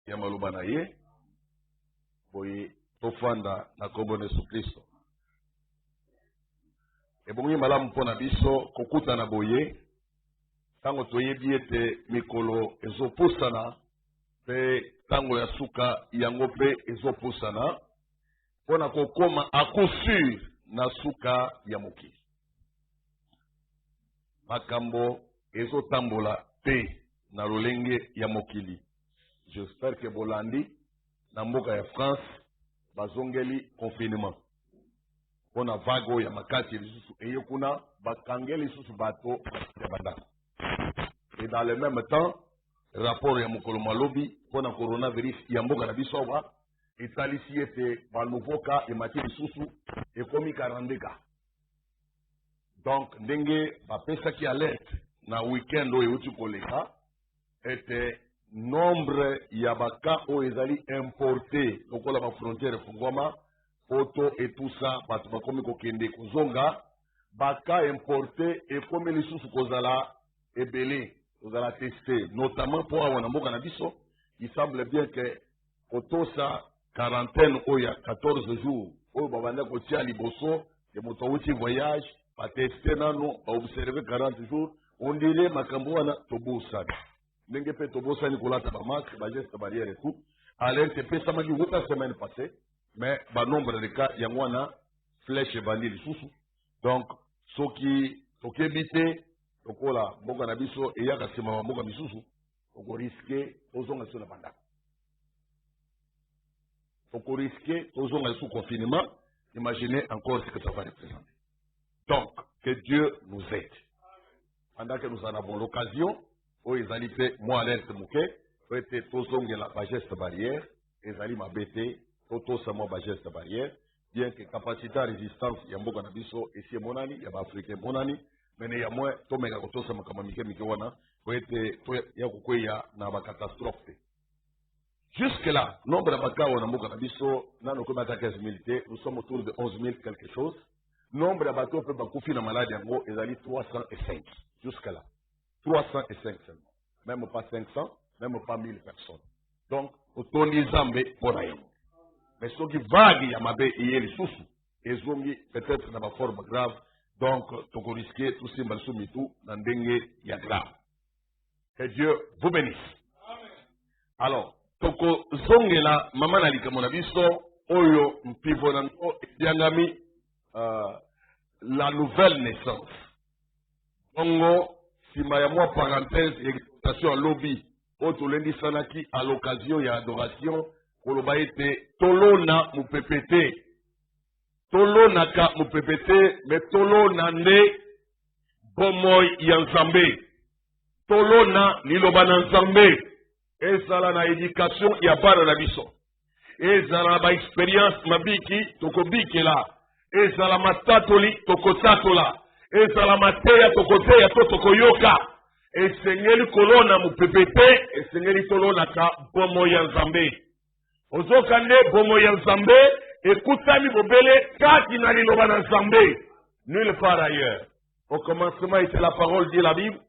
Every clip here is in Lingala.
ya maloba na ye boye tofanda na kombo na Yesu Kristo. Ebongi malamu mpona biso kokutana boye tango toyebi ete mikolo ezopusana pe tango ya suka yango pe ezopusana mpona kokoma akusur na suka ya mokili. Makambo ezotambola te na lolenge ya mokili. J'espère que bolandi na mboka ya France bazongeli confinement. Pona vago ya makati lisusu eyekuna bakangeli lisusu bato ya bandako. Et dans le même temps, rapport ya mokolo malobi pona coronavirus ya mboka na biso wa etalisi ete ba nouveau cas emati lisusu ekomi 42 cas. Donc ndenge bapesaki alerte na weekend oyo euti koleka ete nombre ya baka oyo ezali importé lokola ba frontière efungwama poto etusa bato bakomi kokende kozonga baka importé ekomi lisusu kozala ebele kozala testé notamment pour awa na mboka na biso. Il semble bien que kotosa quarantaine oyo ya 14 jours oyo babanda kotia liboso de moto awuti voyage bateste nano baobserve 40 jours on dirait makambo wana tobosana ndenge pe tobosani kolata bamasque bageste barrière et tout alerte epesamaki wuta semaine passée mais banombre de cas yango wana flèche ebandi lisusu. Donc soki tokebi te lokola mboka na biso eyaka nsima ba mboka misusu okoriske tozonga liso na bandako, okoriske tozonga liso confinement. Imaginez encore ce que ça va représenter. Donc que Dieu nous aide pendant que nous en avons l'occasion. O ezali pe mo alerte moke ete tozongela ba geste barrière ezali mabete totosa mo ba geste barrière bien que capacité à résistance ya mboka na biso esi monani ya ba africain monani mene ya mo tomeka kotosa makama mike wana ete to ya kokweya na ba catastrophe. Jusque là nombre de bakao na mboka na biso nano ko mata 15 000, nous sommes autour de 11 000 quelque chose. Nombre de bateaux pe bakufi na maladie yango ezali 305 jusque là. 305 seulement. Même pas 500, même pas 1000 personnes. Donc, autant les zambé pour rien. Mais ceux qui vaguent yamabe et les sous, et zongi peut-être dans ma forme grave. Donc, toko risqué tout simbal soumitou, dans dengue ya grave. Que Dieu vous bénisse. Alors, toko zongi la maman alika monabiso, oyo mpivonan o yangami la nouvelle naissance. Ongo sima ya moi parenthèse exhortation à lobby auto lendi sanaki à l'occasion ya adoration koloba ete tolona mupepete tolona ka mupepete mais tolona nde bomoi ya nzambe tolona liloba na nzambe ezala na éducation ya bana na biso ezala ba expérience mabiki tokobikela ezala matatoli tokosatola ezala mateya tokoteya to tokoyoka esengeli kolona mupepete esengeli tolona ka bomo ya nzambe ozoka nde bomo ya nzambe ekutani bobele kati na liloba na nzambe nulle part ailleurs. Au commencement était la parole, dit la Bible,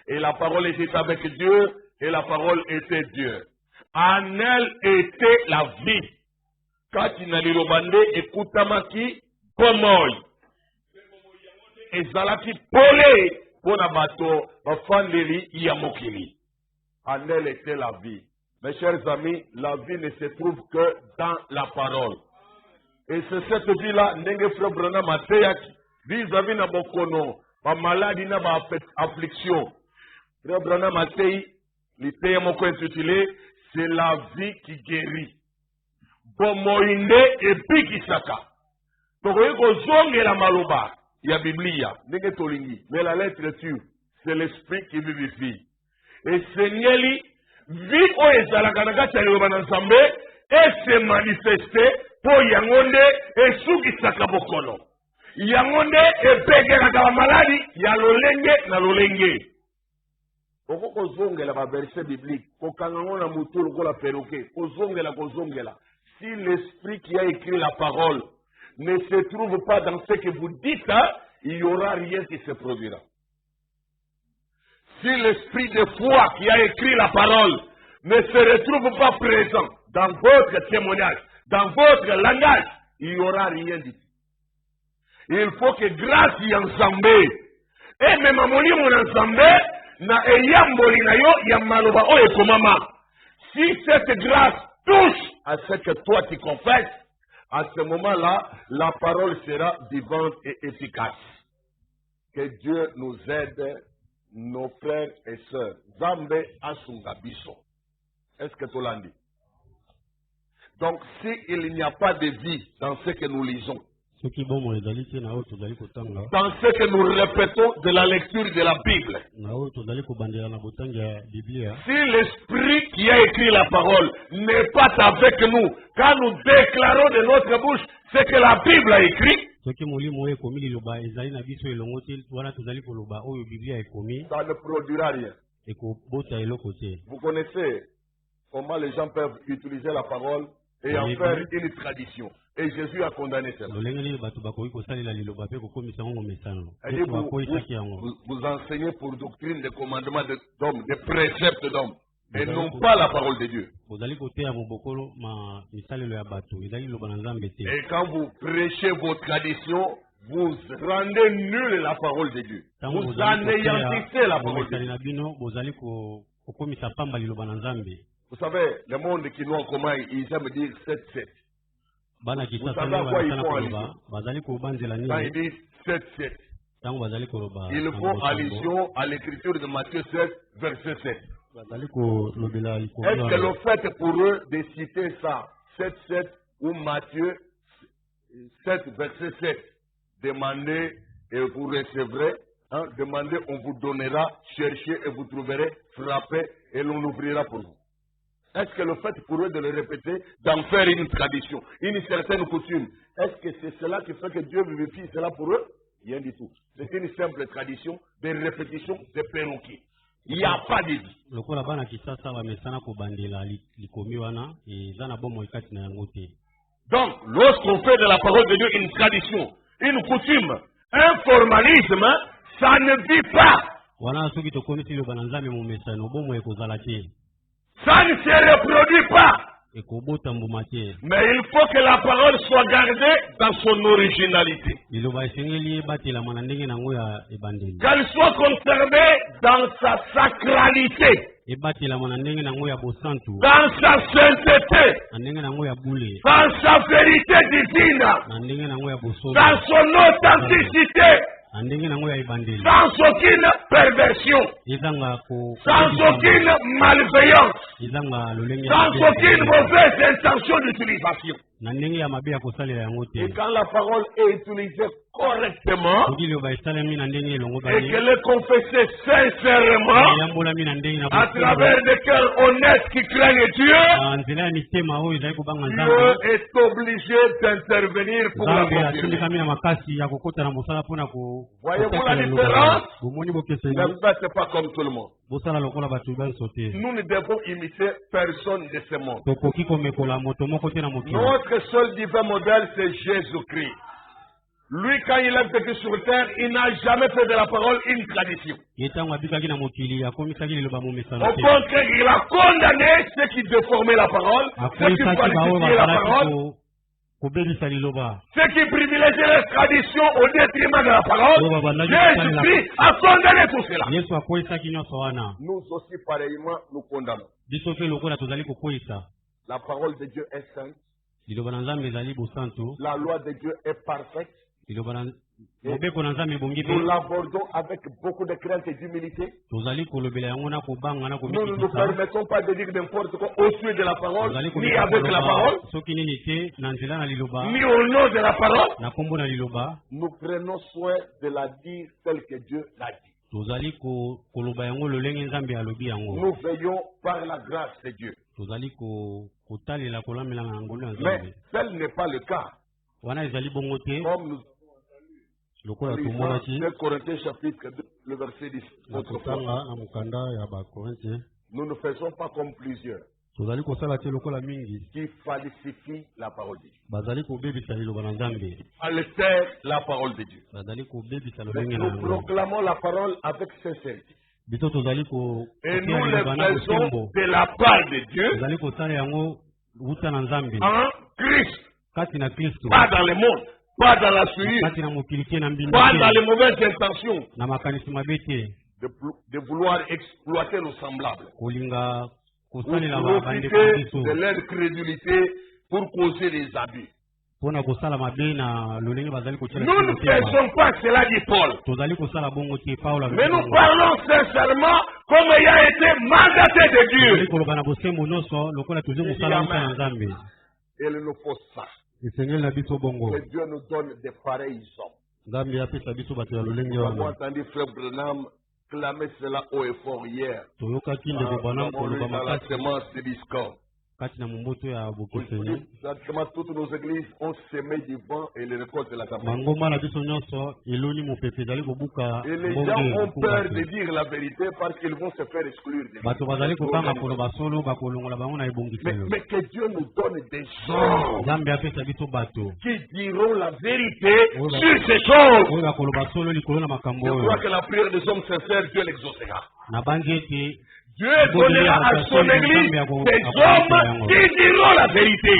et la parole était avec Dieu et la parole était Dieu. En elle était la vie. Kati na liloba nde ekutamaki bomoi ezalaki pole pona bato bafandeli ya mokili. En elle était la vie. Mes chers amis, la vie ne se trouve que dans la parole. Et c'est cette vie-là, ndenge frère Branham ateyaki vis-à-vis na bokono, ba maladie na ba affliction. Frère Branham atei liteya moko intitulé c'est la vie qui guérit. Bomoinde ebikisaka. Tokoyi kozongela maloba ya Biblia, ndenge tolingi, mais la lettre tue, c'est l'esprit qui vivifie. Et Seigneur, vie o ezalaka na kati ya liloba na Nzambe ese manifeste po yango nde esukisaka bokono. Yango nde epekelaka bamaladi ya lolenge na lolenge. Oko kozongela ba verset biblique, kokanga ngo na mutu lokola perroquet, kozongela. Si l'esprit qui a écrit la parole ne se trouve pas dans ce que vous dites, il n'y aura rien qui se produira. Si l'esprit de foi qui a écrit la parole ne se retrouve pas présent dans votre témoignage, dans votre langage, il n'y aura rien du tout. Il faut que grâce y ensemble, et même à mon ensemble, na eyamboli na yo ya maloba o ekomama. Si cette grâce touche à ce que toi tu confesses, à ce moment-là, la parole sera vivante et efficace. Que Dieu nous aide, nos frères et sœurs. Zambe asungabiso. Est-ce que tu l'as dit? Donc, s'il n'y a pas de vie dans ce que nous lisons, dans ce que nous répétons de la lecture de la Bible, si l'esprit qui a écrit la parole n'est pas avec nous, quand nous déclarons de notre bouche ce que la Bible a écrit, ça ne produira rien. Vous connaissez comment les gens peuvent utiliser la parole et en faire une tradition. Et Jésus a condamné cela. Vous enseignez pour doctrine des commandements d'hommes, des préceptes d'hommes, et non pas la parole de Dieu. Et quand vous prêchez vos traditions, vous rendez nulle la parole de Dieu. Vous anéantissez la parole de Dieu. Vous savez, le monde qui nous en commun, ils aiment dire 7-7. Vous savez à quoi ils font allusion? Quand ils disent 7-7, ils font allusion à l'écriture de Matthieu 7, verset 7. Est-ce que le fait pour eux de citer ça, 7-7 ou Matthieu 7, verset 7, demandez et vous recevrez, demandez, on vous donnera, cherchez et vous trouverez, frappez et l'on ouvrira pour vous. Est-ce que le fait pour eux de le répéter, d'en faire une tradition, une certaine coutume, est-ce que c'est cela qui fait que Dieu vivifie cela pour eux? Rien du tout. C'est une simple tradition de répétition de perroquets. Il n'y a pas de vie. Donc, lorsqu'on fait de la parole de Dieu une tradition, une coutume, un formalisme, ça ne vit pas. Ça ne se reproduit pas. Mais il faut que la parole soit gardée dans son originalité. Qu'elle soit conservée dans sa sacralité. Dans sa sainteté. Dans sa vérité divine. Dans son authenticité. Sans aucune perversion, sans aucune malveillance, sans aucune mauvaise intention d'utilisation. Et quand la parole est utilisée correctement et qu'elle est confessée sincèrement à travers des cœurs honnêtes qui craignent Dieu, Dieu est obligé d'intervenir pour la confirmer. Voyez-vous la différence? Ne faites pas comme tout le monde. Nous ne devons imiter personne de ce monde. Notre seul divin modèle, c'est Jésus-Christ. Lui, quand il a vécu sur terre, il n'a jamais fait de la parole une tradition. Au contraire, il a condamné ceux qui déformaient la parole, ceux qui falsifiaient la parole, ceux qui privilégiaient les traditions au détriment de la parole. Jésus-Christ a condamné tout cela. Nous aussi, pareillement, nous condamnons. La parole de Dieu est sainte. La loi de Dieu est parfaite. Nous l'abordons avec beaucoup de crainte et d'humilité. Nous ne nous permettons pas de dire n'importe quoi au sujet de la parole, ni avec la parole, ni au nom de la parole. Nous prenons soin de la dire telle que Dieu l'a dit. Nous veillons par la grâce de Dieu. Mais tel n'est pas le cas. Comme nous 2 Corinthiens chapitre 2, le verset 10. Nous ne faisons pas comme plusieurs qui falsifient la parole de Dieu. Altèrent la parole de Dieu. Nous proclamons la parole avec sincérité. Et nous les faisons de la part de Dieu en Christ. Pas dans le monde, pas dans la souillure, pas dans les mauvaises intentions de vouloir exploiter nos semblables. Ou profiter de leur crédulité pour causer des abus. Nous ne faisons pas cela, dit Paul. Mais nous parlons sincèrement comme ayant été mandaté de Dieu. Il nous faut ça. Que Dieu nous donne des pareils hommes. Nous avons entendu Frère Branham clamer cela haut et fort hier. Nous avons lu dans la sémence de discours. Exactement, toutes nos églises ont semé du vent et les récoltes de la table. Et les gens ont peur de dire la vérité parce qu'ils vont se faire exclure. Mais que Dieu nous donne des gens qui diront la vérité sur ces choses. Je crois que la prière des hommes sincères, Dieu l'exaucera. Dieu donnera à son église des hommes qui diront la vérité. Et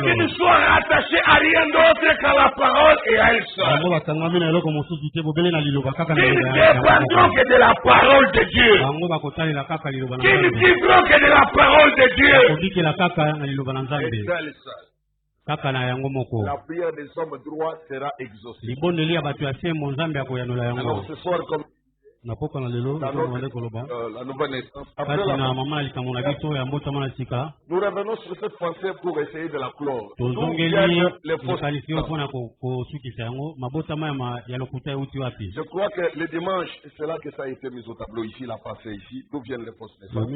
qui ne soient attachés à rien d'autre qu'à la parole et à elle seule. Qui ne dépendront que de la parole de Dieu. Qui ne vivront que de la parole de Dieu. Et seule. La prière des hommes droits sera exaucée. Alors ce soir, comme la nouvelle naissance. Après nous revenons sur cette pensée pour essayer de la clore. Je crois que le dimanche, c'est là que ça a été mis au tableau ici, la pensée ici. D'où viennent les fausses naissances?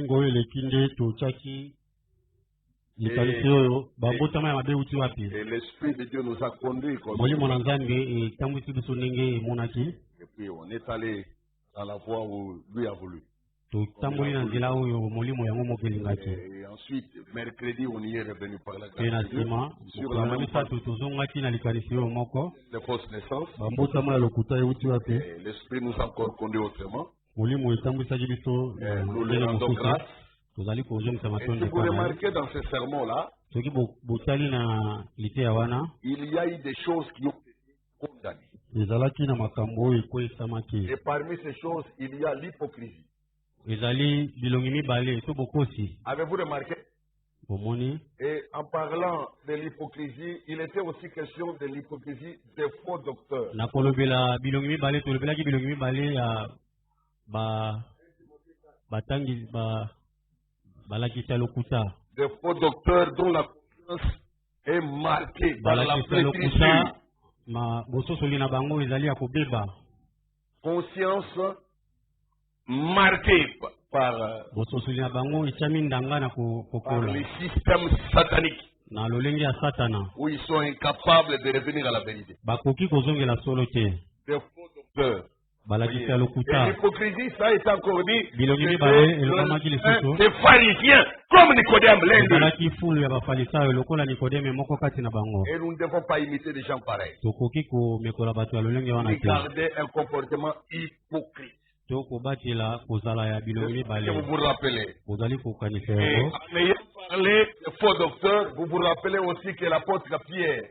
Et l'Esprit de Dieu nous a conduits. Et puis on est allé dans la voie où lui a voulu. Et ensuite, mercredi, on y est revenu par la grâce de Dieu sur la même page. Les fausses naissances. Et l'Esprit nous a encore conduits autrement. Et nous lui rendons grâce. Et si vous remarquez dans ces sermons-là, il y a eu des choses qui ont été condamnées. Et parmi ces choses, il y a l'hypocrisie. Avez-vous remarqué? Et en parlant de l'hypocrisie, il était aussi question de l'hypocrisie des faux docteurs. Des faux docteurs dont la conscience est marquée par la flétrissure. Conscience marquée par les systèmes sataniques où ils sont incapables de revenir à la vérité. Des faux docteurs. Et l'hypocrisie, ça a été encore dit, des pharisiens comme Nicodème, l'un d'eux. Et nous ne devons pas imiter des gens pareils. Regardez un comportement hypocrite. Que vous vous rappelez. Et en ayant parlé de faux docteurs, vous vous rappelez aussi que l'apôtre Pierre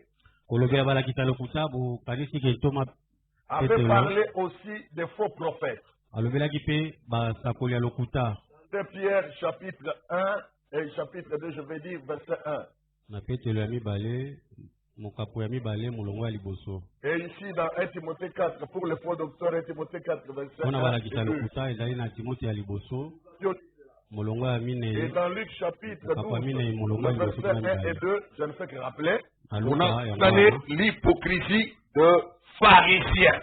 avait parlé aussi des faux prophètes. De Pierre chapitre 1 et chapitre 2, je vais dire verset 1. Et ici dans 1 Timothée 4, pour les faux docteurs, 1 Timothée 4, verset 1 et dans Luc chapitre 12, verset 1 et 2, je ne fais que rappeler, on a donné l'hypocrisie de pharisiens.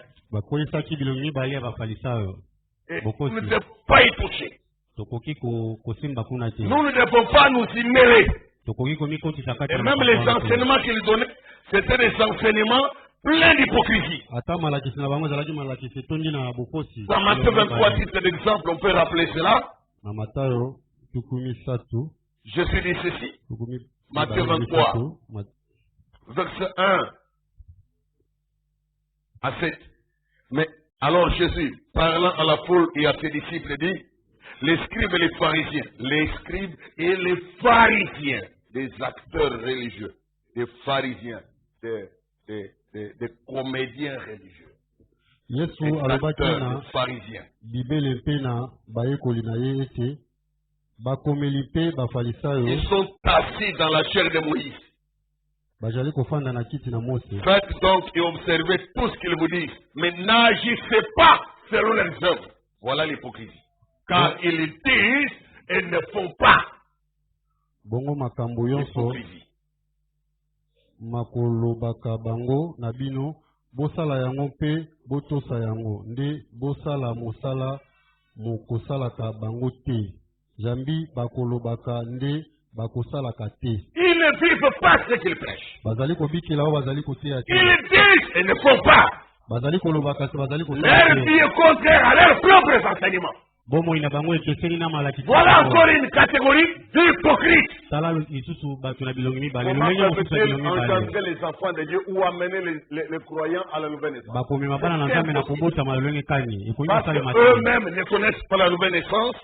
Et nous ne devons pas y toucher. Nous ne devons pas nous y mêler. Et même les enseignements qu'il donnait, c'était des enseignements pleins d'hypocrisie. Dans Matthieu 23, titre d'exemple, on peut rappeler cela. Je suis dit ceci. Matthieu 23, verset 1 à 7. Mais Alors Jésus, parlant à la foule et à ses disciples, dit, les scribes et les pharisiens, des acteurs religieux, des pharisiens, des comédiens religieux, Yesu des alobaki acteurs, na des pharisiens. bibele mpe na bayekoli na ye ete bakomeli mpe bafarisayo Ils sont assis dans la chair de Moïse. bazali kofanda na kiti na Mose. Faites donc et observez tout ce qu'ils vous disent, mais n'agissez pas selon leurs œuvres. Voilà l'hypocrisie. Car ils disent et ne font pas. Bongo makambo yonso L'hypocrisie. makolobaka bango na bino bosala yango mpe botosa yango nde bosala mosala mokosalaka bango te. Jambi bakolobaka nde bakosalaka te. Ils ne vivent pas ce qu'ils prêchent. Bazali kobikela o bazali koteya te. Ils disent et ne font pas. Bazali kolobaka te bazali Leur kosala vie te. est contraire à leurs propres enseignements. Bomoi na bango ekeseni na malakisi. Voilà encore une catégorie d'hypocrites. Tala lisusu bato na bilongi mibale. Comment Lolenge mosusu ya peuvent-ils bilongi mibale. engendrer les enfants de Dieu ou amener les croyants à la nouvelle naissance? Bakomema bana na Nzambe na kobotama lolenge kani. Ekomi Parce kosalema te. qu'eux-mêmes ne connaissent pas la nouvelle naissance,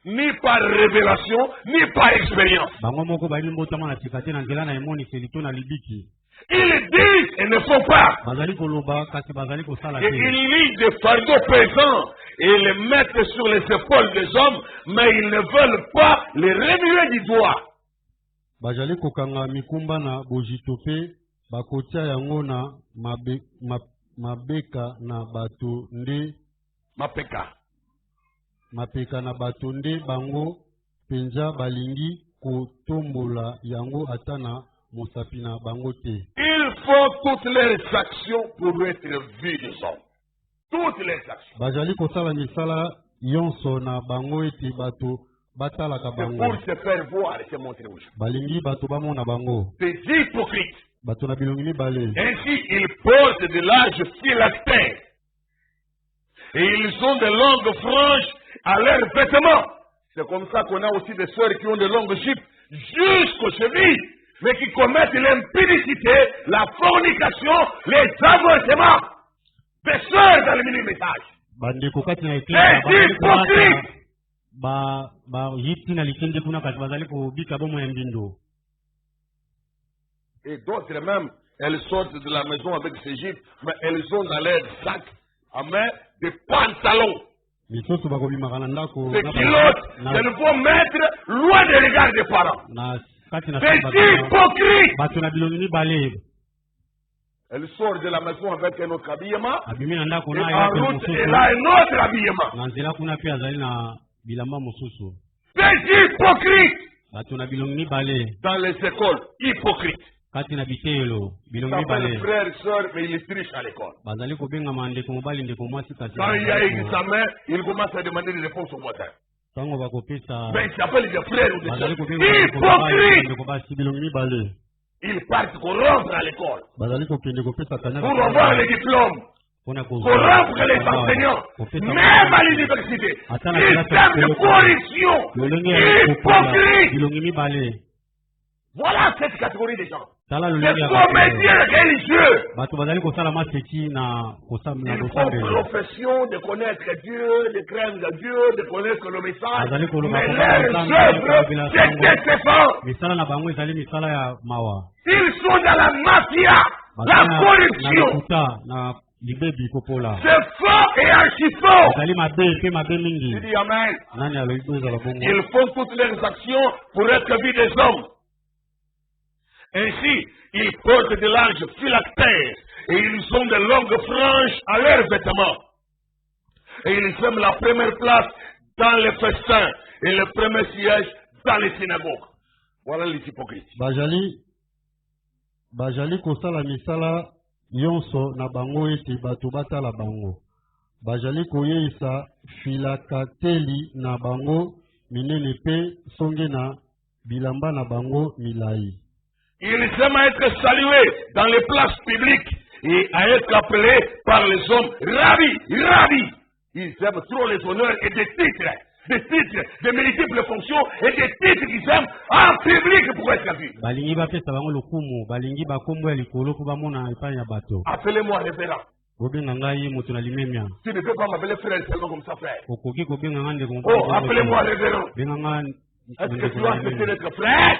ni par révélation, ni par expérience. Bango moko bayini mbotama na sika te na nzela na emoniseli to na libiki. Ils disent et ne font pas. Bazali koloba kasi bazali kosala Et te. ils lisent des fardeaux pesants et les mettent sur les épaules des hommes, mais ils ne veulent pas les remuer du doigt. Bazali kokanga mikumba na bojito mpe bakotia yango na mabeka na bato nde mapeka na bato nde bango penza balingi kotombola yango ata na mosapi na bango te. Ils font toutes leurs actions pour être vus des hommes. Toutes les actions. Bazali kosala misala yonso na bango ete bato batalaka C'est bango. pour se faire voir et se montrer aux gens. Balingi bato bamona bango. Des hypocrites. Bato na bilongi mibale. Ainsi, ils portent de larges phylactères. Et ils ont de longues franges à leurs vêtements. C'est comme ça qu'on a aussi des sœurs qui ont de longues jupes jusqu'aux chevilles, mais qui commettent l'impudicité, la fornication, les avancements. Des sœurs dans le milieu message. Bandeko kati na Les hypocrites. hypocrites. Ba yipti na likende kuna kati bazali kobika bomo ya mbindo. Et d'autres même, elles sortent de la maison avec ces jupes, mais elles ont dans leur sac à main des pantalons. Misusu bakobimaka na ndako Des culottes, elles vont mettre loin des regards des parents. na kati na Des hypocrites. bato na bilongi mibale. Elle sort de la maison avec un autre habillement, Abimi na ndako et na en ya route, mosusu. elle a un autre habillement. Na nzela kuna pe azali na bilamba mosusu. Des hypocrites Bato na bilongi mibale dans les écoles, hypocrites. kati na bitelo bilongi Ça s'appelle mibale. frères, sœurs, mais ils trichent à l'école. Bazali kobengama ndeko mobali ndeko mwasi kasi. Quand il y a examen, ils commencent à demander des réponses au voisin. Tango bakopesa Mais ils s'appellent des frères ou des bazali sœurs. kobengama ndeko mobali Hypocrites. ndeko basi bilongi mibale. Ils partent corrompre à l'école Bazali kokende kopesa kanya pour avoir les diplômes. Corrompre les enseignants, même à l'université. Système de corruption. Hypocrite. bilongi mibale. Voilà cette catégorie de gens. Tala Les lolenge ya comédiens religieux. bato bazali kosala maseki na Ils font kosambela. profession de connaître Dieu, de craindre Dieu, de connaître le message. Bazali koloba Mais kobala leurs Nzambe, œuvres, kobala c'est Nzambe. décevant. Misala na bango ezali misala ya mawa. Ils sont dans la mafia, la na corruption. lokuta na libebi kopola. C'est faux et archi faux. Ezali mabe mpe mabe mingi. Je dis Amen. Nani alobi po ezala bongo? Ils font toutes leurs actions pour être vus des hommes. Ainsi, ils portent de larges phylactères et ils ont de longues franges à leurs vêtements. Et ils aiment la première place dans les festins et le premier siège dans les synagogues. Voilà les hypocrites. Bajali kosala misala yonso na bango ete bato batala bango. Bajali koyeisa filakateli na bango minene pe songe na bilamba na bango milai. Ils aiment être salués dans les places publiques et à être appelés par les hommes Rabbi, Rabbi. Ils aiment trop les honneurs et des titres de multiples fonctions et des titres qu'ils aiment en public pour être vus. Balingi bapesa bango lokumu, balingi bakombo ya likolo po bamona epai ya bato. Appelez-moi révérend. Tu ne peux pas m'appeler frère seulement comme ça, frère. Oh, appelez-moi révérend. Est-ce que tu as accepté d'être frère?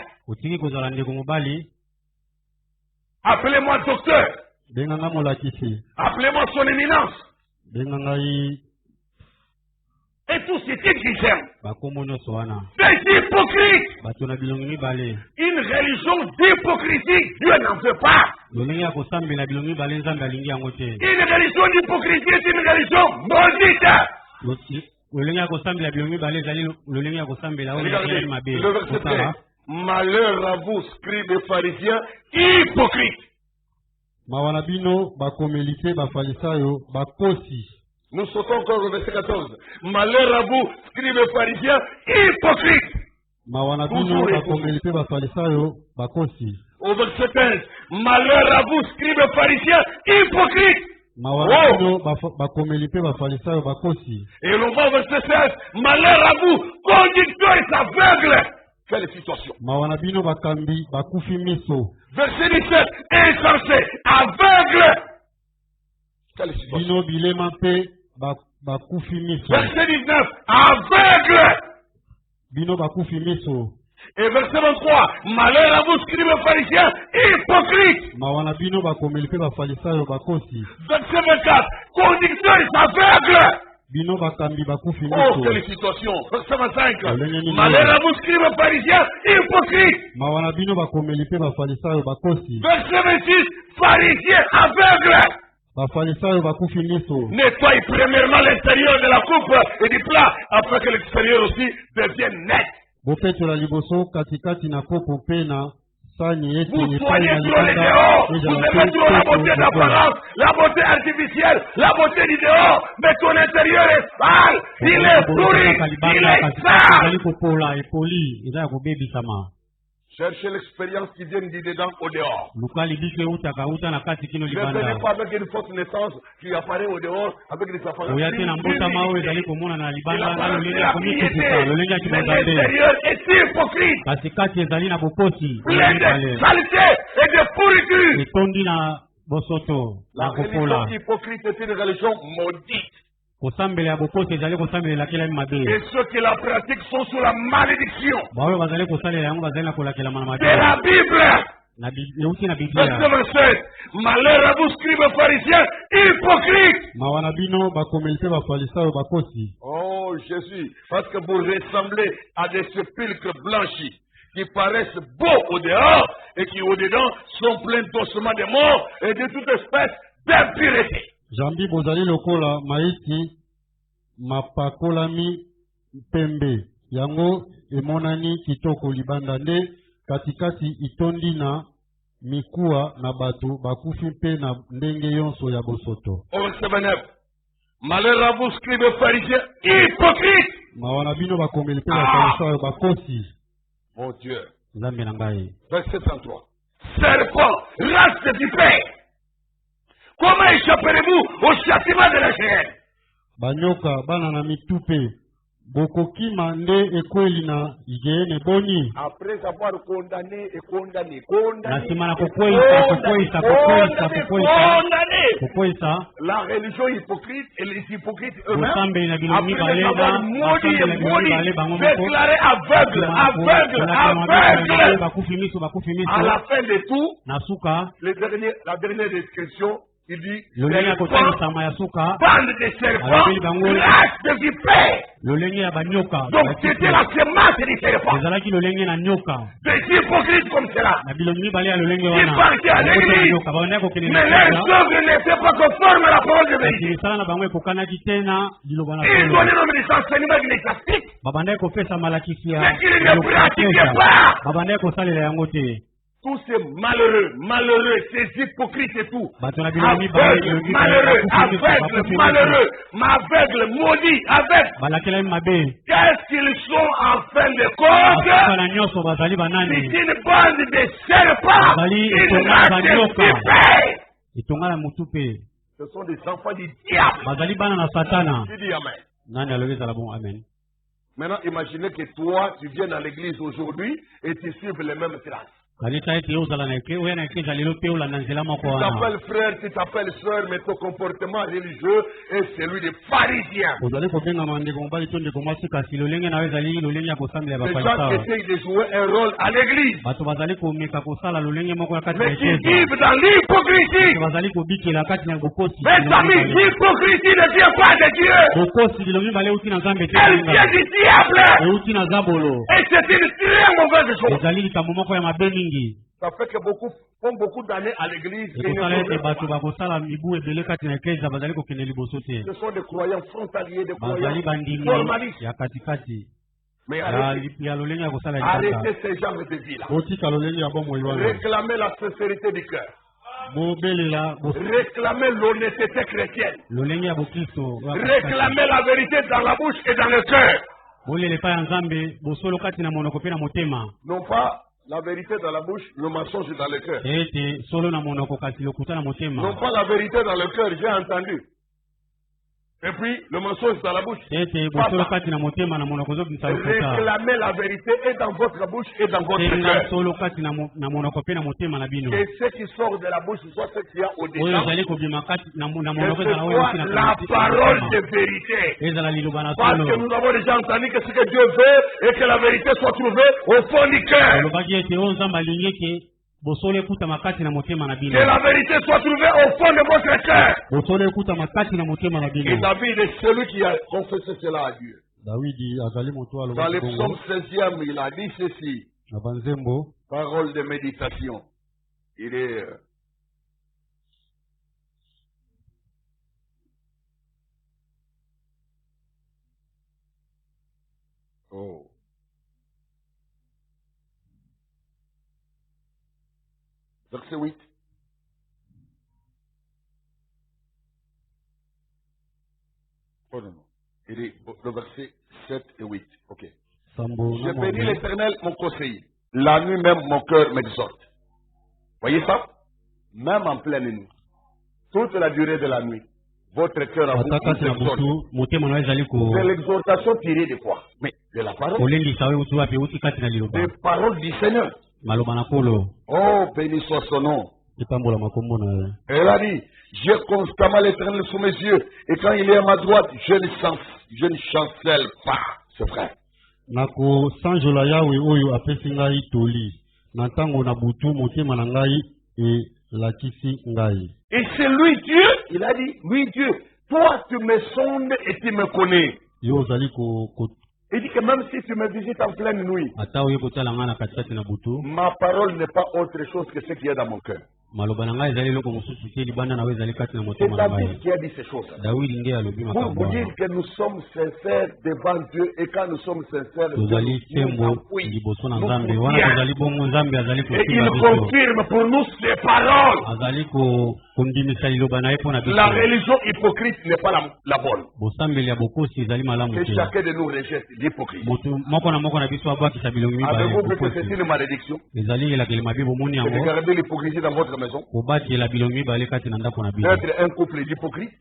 Appelez-moi docteur. Appelez-moi son éminence. Et tous ces types qui s'aiment. Des hypocrites. Une religion d'hypocrisie, Dieu n'en veut pas. Une religion d'hypocrisie est une religion maudite. Le verset 3. Malheur à vous, scribes et pharisiens, hypocrites. Nous sautons encore au verset 14. Malheur à vous, scribes et pharisiens, hypocrites. Au verset 15. Malheur à vous, scribes et pharisiens, hypocrites. Oh. Et l'on va au verset 16. Malheur à vous, conducteurs aveugles. Quelle situation? Verset 17. Insensés, aveugles. Quelle situation? Verset 19. Aveugles. Et verset 23. Malheur à vous, scribes et pharisiens, hypocrites. Verset 24. Conducteurs aveugles. Oh, quelle situation. Verset 25. Malheur à vous, scribes et pharisiens, hypocrites. Verset 26. Pharisiens aveugles. Nettoie premièrement l'intérieur de la coupe et du plat afin que l'extérieur aussi devienne net. Vous soignez trop les dehors, vous aimez trop la beauté d'apparence, la beauté artificielle, la beauté du dehors, mais ton intérieur est sale, il est pourri, il est sale. Cherchez l'expérience qui vient du dedans au dehors. Ne venez pas avec une fausse naissance qui apparaît au dehors avec des apparences. L'intérieur est hypocrite. Plein de saleté et de pourriture. La religion hypocrite est une religion maudite. Et ceux qui la pratiquent sont sous la malédiction de la Bible. Verset 27. Malheur à vous, scribes pharisiens, hypocrites. Oh Jésus, parce que vous ressemblez à des sépulcres blanchis qui paraissent beaux au dehors et qui au dedans sont pleins d'ossements de morts et de toute espèce d'impureté. Jambi bozali lokola maiti mapakolami pembe yango emonani kitoko libanda nde katikati itondi na mikuwa na bato bakufi mpe na ndenge yonso ya bosoto. Malheur à vous, scribes pharisiens, hypocrites. Mawana bino bakomeli mpe bafarisayo bakosi. Mon Dieu. Nzambe na ngai. Verset 33. Serpent, race de vipère. Comment échapperez-vous au châtiment de la chaîne? Banyoka bana na mitupe bokokima nde ekweli na igene boni. Après avoir condamné et condamné. La religion hypocrite et les hypocrites eux-mêmes, après avoir maudit et déclaré aveugle. À la fin de tout, la dernière description, il dit bande de serpents, race de vipères. Donc c'était la semence des serpents. Des hypocrites comme cela. Ils partaient à l'église, mais leurs œuvres n'étaient pas conformes à la parole de vérité. Ils donnaient nombre des enseignements ecclésiastiques, mais qu'ils ne pratiquaient pas. Tous ces malheureux, ces hypocrites et tout. Aveugles, malheureux, maudits, aveugles. Qu'est-ce qu'ils sont en fin de compte? C'est une bande de serpents. Ce sont des enfants du diable. Tu dis amen. Maintenant, imaginez que toi, tu viens dans l'église aujourd'hui et tu suives les mêmes traces. Tu t'appelles frère, tu t'appelles soeur, mais ton comportement religieux est celui des pharisiens. Les gens qui essayent de jouer un rôle à l'église, mais qui vivent dans l'hypocrisie. Mes amis, l'hypocrisie ne vient pas de Dieu. Elle vient du diable. Et c'est une très mauvaise chose. Ça fait que beaucoup font beaucoup d'années à l'église. Ce sont des croyants frontaliers, des croyants formalistes. Mais arrêtez ces genres de vie-là. Réclamez la sincérité du cœur. Réclamez l'honnêteté chrétienne. Réclamez la vérité dans la bouche et dans le cœur. Non pas la vérité dans la bouche, le mensonge dans le cœur. Non pas la vérité dans le cœur, j'ai entendu. Et puis le mensonge dans la bouche. Réclamez la vérité et dans votre bouche et dans votre cœur. Et ce qui sort de la bouche soit ce qu'il y a au-dedans. La parole de vérité. Parce que nous avons déjà entendu que ce que Dieu veut et que la vérité soit trouvée au fond du cœur. Que la vérité soit trouvée au fond de votre cœur. Et David est celui qui a confessé cela à Dieu. Dans le psaume 16e, il a dit ceci. Parole de méditation. Il est... Oh. Verset 8. Oh non, non. Il est le verset 7 et 8. Ok. Je bénis l'Éternel, mon conseiller. La nuit même, mon cœur m'exhorte. Voyez ça? Même en pleine nuit. Toute la durée de la nuit. Votre cœur a beaucoup d'exhorte. C'est l'exhortation tirée de quoi? Mais de la parole. Des paroles du Seigneur. Oh, béni soit son nom. Elle a dit, j'ai constamment l'Éternel sous mes yeux, et quand il est à ma droite, je ne chancelle pas. C'est vrai. Et c'est lui Dieu, il a dit, oui Dieu, toi tu me sondes et tu me connais. Il dit que même si tu me visites en pleine nuit, ma parole n'est pas autre chose que ce qui est dans mon cœur. C'est David qui a dit ces choses. Pour vous dire que nous sommes sincères devant Dieu, et quand nous sommes sincères, Dieu nous appuie, nous soutient. Et il confirme pour nous ces paroles. La religion hypocrite n'est pas la bonne. Et chacun de nous rejette l'hypocrisie. Avez-vous vu que c'est une malédiction? Et de garder l'hypocrisie dans votre maison? D'être un couple d'hypocrites?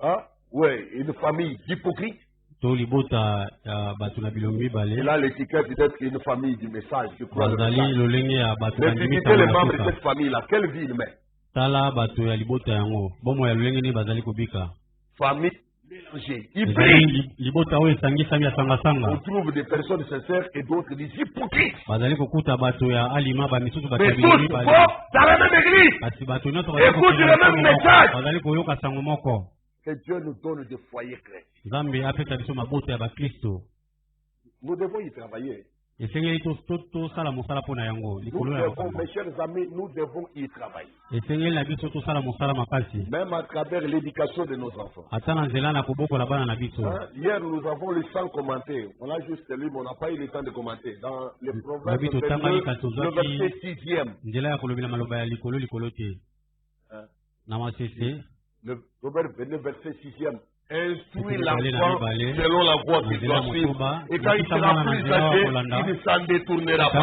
Hein? Oui, une famille d'hypocrites. Et là, l'étiquette d'être une famille du message, je crois. Mais visitez les membres de cette famille-là, quelle vie il met? Famille mélangée, hybride. On trouve des personnes sincères et d'autres des hypocrites. Mais tous vont dans la même église. Écoute le même message. Que Dieu nous donne des foyers chrétiens. Nous devons y travailler. Nous devons, mes chers amis, nous devons y travailler. Même à travers l'éducation de nos enfants. Hier, nous avons le 100 commentaires. On a juste lu, mais on n'a pas eu le temps de commenter. Dans les proverbes, le verset 6e. Le Proverbe 29, verset 6e. Instruis l'enfant selon la voie qu'il doit suivre. Et quand il sera plus âgé, il ne s'en détournera pas.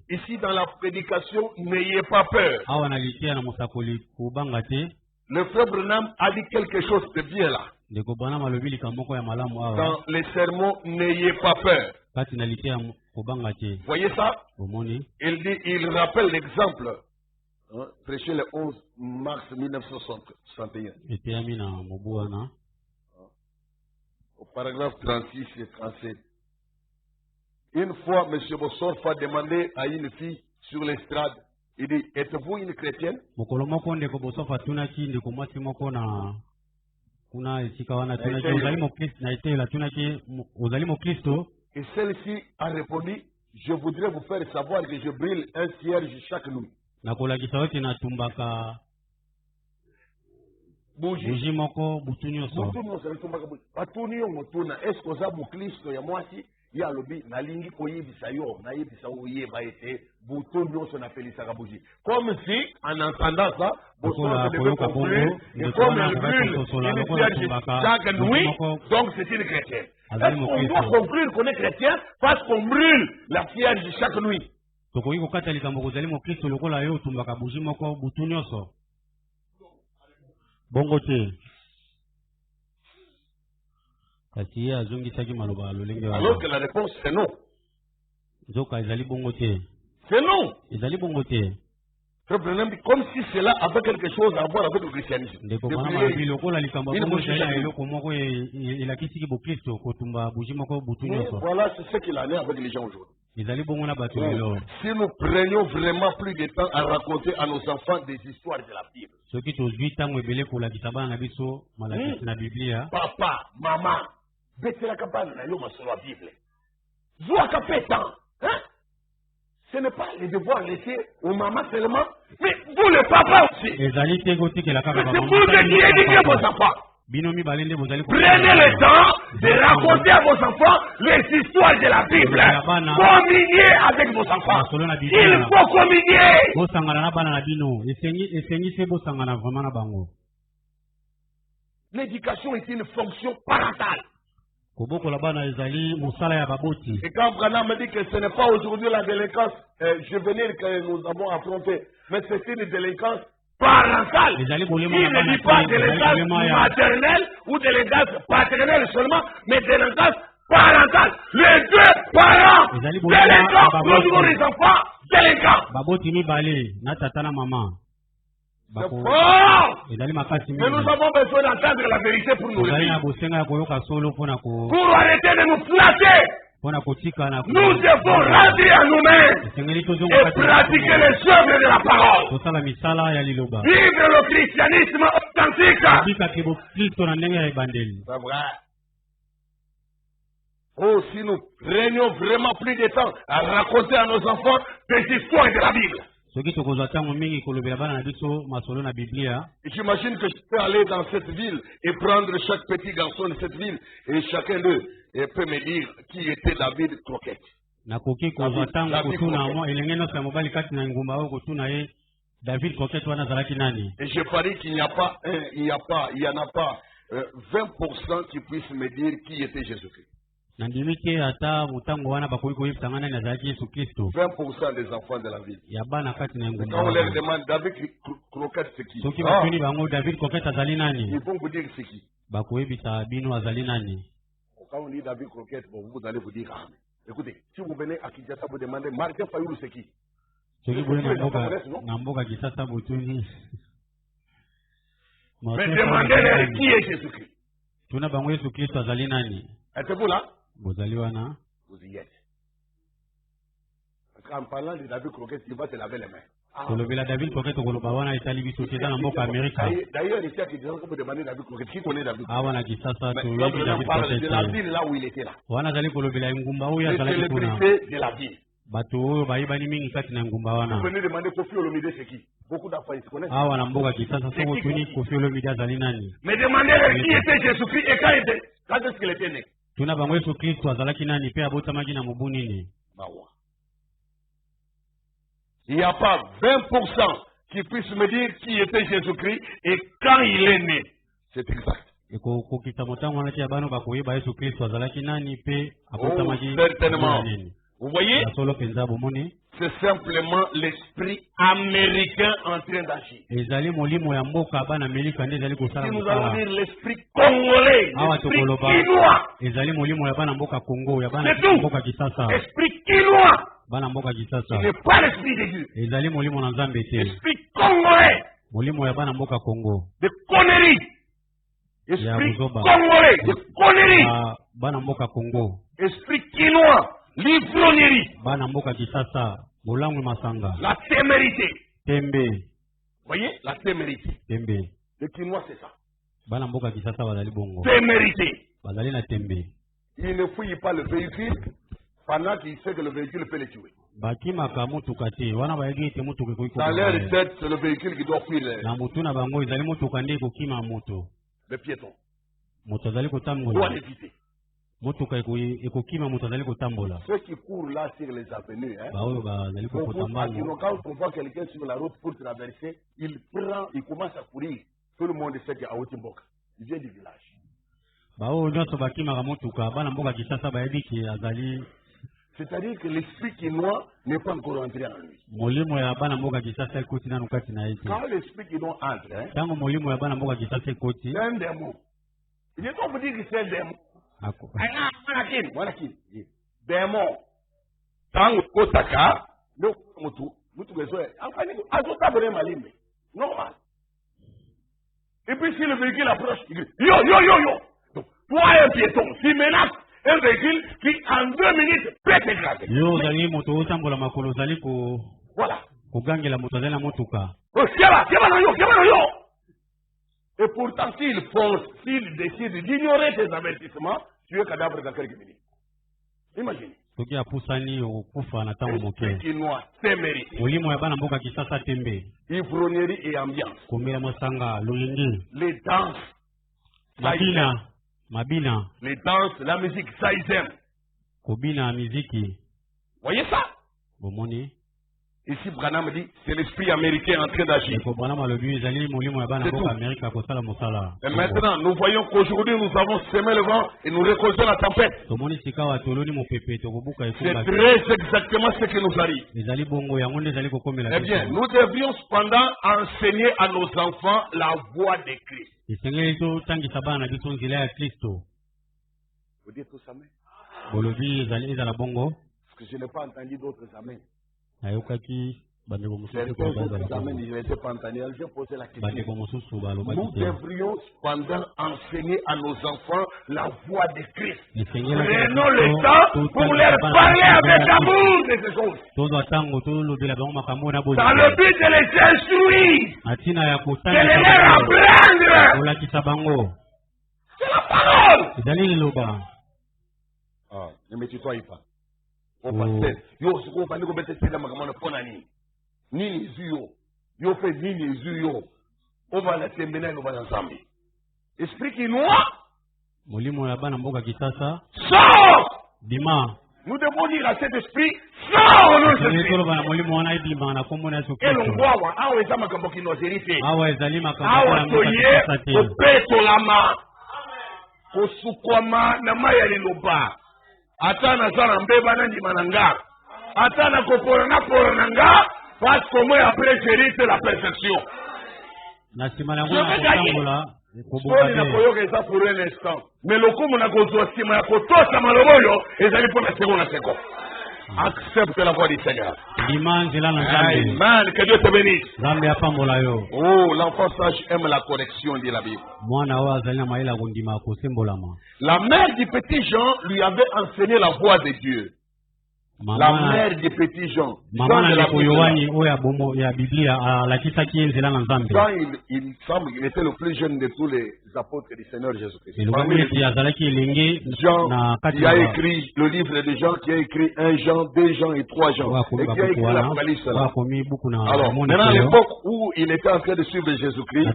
Ici, dans la prédication, n'ayez pas peur. Le frère Branham a dit quelque chose de bien là. Dans les sermons, n'ayez pas peur. Voyez ça? Il rappelle l'exemple. Prêché le 11 mars 1961. Au paragraphe 36 et 37. Une fois, M. Bossorf a demandé à une fille sur l'estrade, il dit, êtes-vous une chrétienne? Et celle-ci a répondu, je voudrais vous faire savoir que je brûle un cierge chaque nuit. Bougie moko butunyo so. Est-ce que ça bouclisto ya mwasi ya lobi na lingi koyebisa yo na yebisa oyeba ete butunyo so na felisa bougie. Comme si en entendant ça, Bossorf devait conclure et comme elle brûle une cierge chaque nuit, donc c'est une chrétienne. Est-ce qu'on doit conclure qu'on est chrétien parce qu'on brûle la cierge chaque nuit? Bongo te. Alors que la réponse c'est non. C'est non. Comme si cela avait quelque chose à voir avec le christianisme. Voilà, c'est ce qu'il en est avec les gens aujourd'hui. Si nous prenions vraiment plus de temps à raconter à nos enfants des histoires de la Bible. Papa, maman, baissez la cabane, sur la Bible. Ce n'est pas le devoir laissé aux mamans seulement, mais vous les papas aussi. C'est vous qui éduquez vos enfants. Prenez le temps de raconter à vos enfants les histoires de la Bible. Communiez avec vos enfants. Il faut communier. L'éducation est une fonction parentale. Et quand Branham me dit que ce n'est pas aujourd'hui la délinquance juvénile que nous avons affrontée, mais c'est une délinquance parentale. Il ne dit pas délinquance maternelle ou délinquance paternelle seulement, mais délinquance parentale. Les deux parents délinquants, nous les enfants délinquants. C'est fort! Mais nous avons besoin d'entendre la vérité pour nous dire. Pour arrêter de nous flatter. Nous devons rentrer à nous-mêmes et pratiquer les œuvres de la parole. Vivre le christianisme authentique. C'est vrai. Oh, si nous prenions vraiment plus de temps à raconter à nos enfants des histoires de la Bible. J'imagine que je peux aller dans cette ville et prendre chaque petit garçon de cette ville et chacun d'eux peut me dire qui était David Croquette. Et je parie qu'il n'y en a pas 20% qui puissent me dire qui était Jésus-Christ. 20% des enfants de la ville. Quand on leur demande David Croquette c'est qui? Ils vont vous dire c'est qui. Quand on dit David Croquette, bon, vous allez vous dire ah, écoutez, si vous venez à Kinshasa vous demandez Martin Fayoulou c'est qui? Mais demandez-leur qui est Jésus-Christ. Êtes-vous là? Vous y êtes. Parce qu'en parlant de David Croquette, il va se laver les mains. D'ailleurs, ici à Kinshasa, on peut demander David Croquette. Qui connaît David Croquette? On parle de la ville là où il était là. Les célébrités de la ville. Vous venez demander Kofi Olomide c'est qui? Beaucoup d'enfants ils se connaissent. Mais demandez-leur qui était Jésus-Christ et quand est-ce qu'il était né? Il n'y a pas 20% qui puissent me dire qui était Jésus-Christ et quand il est né. C'est exact. Oh, certainement. Vous voyez? c'est simplement l'esprit américain en train d'agir. Si nous allons dire l'esprit congolais, l'esprit quinois. C'est tout. Esprit quinois. Ce n'est pas l'esprit de Dieu. Esprit congolais. De conneries. Esprit congolais. De conneries. Esprit quinois. L'ivrognerie. La témérité. Voyez, la témérité. Le quinois, c'est ça. Témérité. Il ne fouille pas le véhicule pendant qu'il sait que le véhicule peut le tuer. Dans leur tête, c'est le véhicule qui doit fuir le piéton. Doit l'éviter. Ceux qui courent là sur les avenues, quand on voit quelqu'un sur la route pour traverser, il commence à courir. Tout le monde sait qu'il y a Otimboka. Il vient du village. C'est-à-dire que l'esprit quinois n'est pas encore entré en lui. Quand l'esprit quinois entre, c'est un démon. Il ne faut pas dire que c'est un démon. Démon. Tant que Taka, normal. Et puis si le véhicule approche, il dit yo. Donc, toi un piéton, tu menaces un véhicule qui en 2 minutes peut t'écraser. Voilà. Et pourtant, s'il décide d'ignorer tes avertissements, tu es cadavre dans quelques minutes. Imaginez. Esprit quinois, témérité. Ivrognerie et ambiance. Les danses. Les danses, la musique, ça ils aiment. Voyez ça? Ici, Branham dit, c'est l'esprit américain en train d'agir. Et maintenant, nous voyons qu'aujourd'hui, nous avons semé le vent et nous récoltons la tempête. C'est très exactement ce qui nous arrive. Eh bien, nous devrions cependant enseigner à nos enfants la voie de Christ. Vous dites tous amen? Parce que je n'ai pas entendu d'autres amen. Ils n'étaient pas entendus. Je posais la question. Nous devrions cependant enseigner à nos enfants la voie de Christ. Prenons le temps pour leur parler avec amour de ces choses. Dans le but de les instruire, de les leur apprendre. C'est la parole. Ne me tutoie pas. Au pasteur, yo fait nini on va la terminer nous va ensemble. Esprit quinois sors. Nous devons dire à cet esprit sors au nom de Jésus. Et l'on voit awa eza makambo kinoiserie te awa toye opetolama kosukwama na mai ya liloba. Atana sana mbeba na ndima nanga. Atana kopora na nanga. Parce que moi après chéri c'est la perfection. Je vais gagner. Ça pour un instant. Mais le coup mon akozo sima yakoto sama loboyo ezali pour la seconde seconde. Accepte la voix du Seigneur. Amen. Que Dieu te bénisse. Oh, l'enfant sage aime la correction, dit la Bible. La mère du petit Jean lui avait enseigné la voix de Dieu. La mère du petit Jean. Jean, il semble qu'il était le plus jeune de tous les apôtres du Seigneur Jésus-Christ. Jean, qui a écrit le livre de Jean, qui a écrit 1 Jean, 2 Jean et 3 Jean. Et qui a écrit l'Apocalypse. Alors, maintenant, à l'époque où il était en train de suivre Jésus-Christ,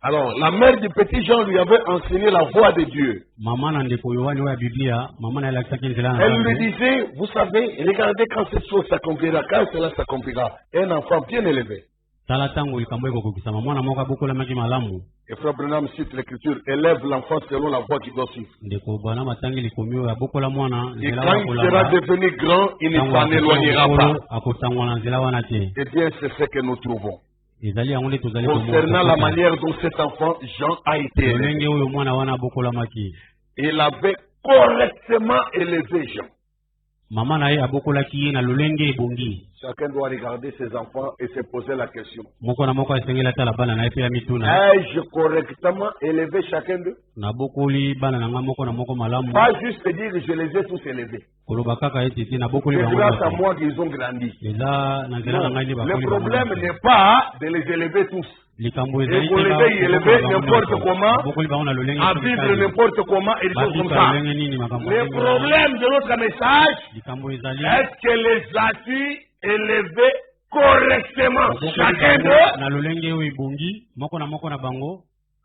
alors, la mère du petit Jean lui avait enseigné la voix de Dieu. Elle lui disait, vous savez, regardez quand cette chose s'accomplira, quand cela s'accomplira. Un enfant bien élevé. Et Frère Branham cite l'écriture, élève l'enfant selon la voie qu'il doit suivre. Et quand il sera devenu grand, il ne s'en éloignera pas. Eh bien, c'est ce que nous trouvons. Concernant la manière dont cet enfant, Jean, a été élevé. Il avait correctement élevé Jean. Chacun doit regarder ses enfants et se poser la question. Ai-je correctement élevé chacun d'eux? Pas juste dire que je les ai tous élevés. C'est grâce à moi qu'ils ont grandi. Non. Le problème n'est pas de les élever tous. Et pour les élever n'importe comment, à vivre n'importe comment, et des choses comme ça. Le problème de notre message, est-ce que les as-tu élevés correctement chacun d'eux,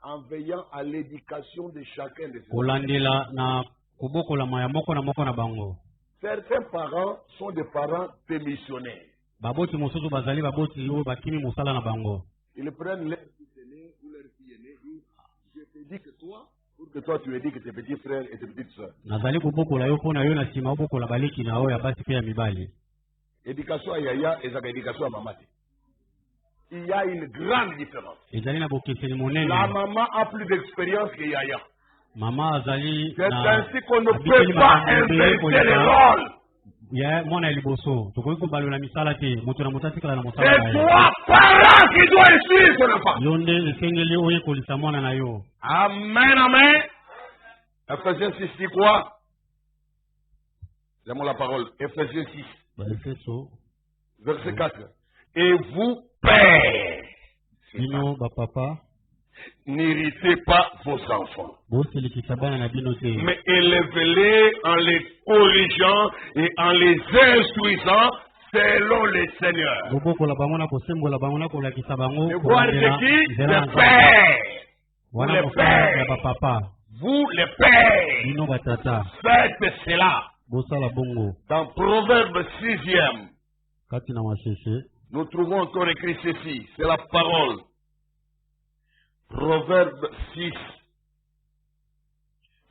en veillant à l'éducation de chacun de eux. Certains parents sont des parents démissionnaires. Ils prennent leur fils aîné ou leur fille aînée et disent, je te dis que toi, pour que toi tu aies dit que tes petits frères et tes petites soeurs. Éducation à Yaya et éducation à Mamati. Il y a une grande différence. La maman a plus d'expérience que Yaya. C'est ainsi qu'on ne peut pas inverser les rôles. C'est toi, parent, qui doit instruire ton enfant. Amen, amen. Ephésiens 6 dit quoi? Donne-moi la parole. Ephésiens 6. Verset 4. Et vous, pères, n'irritez pas vos enfants, mais élevez-les en les corrigeant et en les instruisant selon le Seigneur. Et voir c'est qui? Les pères. Les pères. Vous, les pères, faites cela. Dans Proverbe 6e, nous trouvons encore écrit ceci, c'est la parole. Proverbe 6,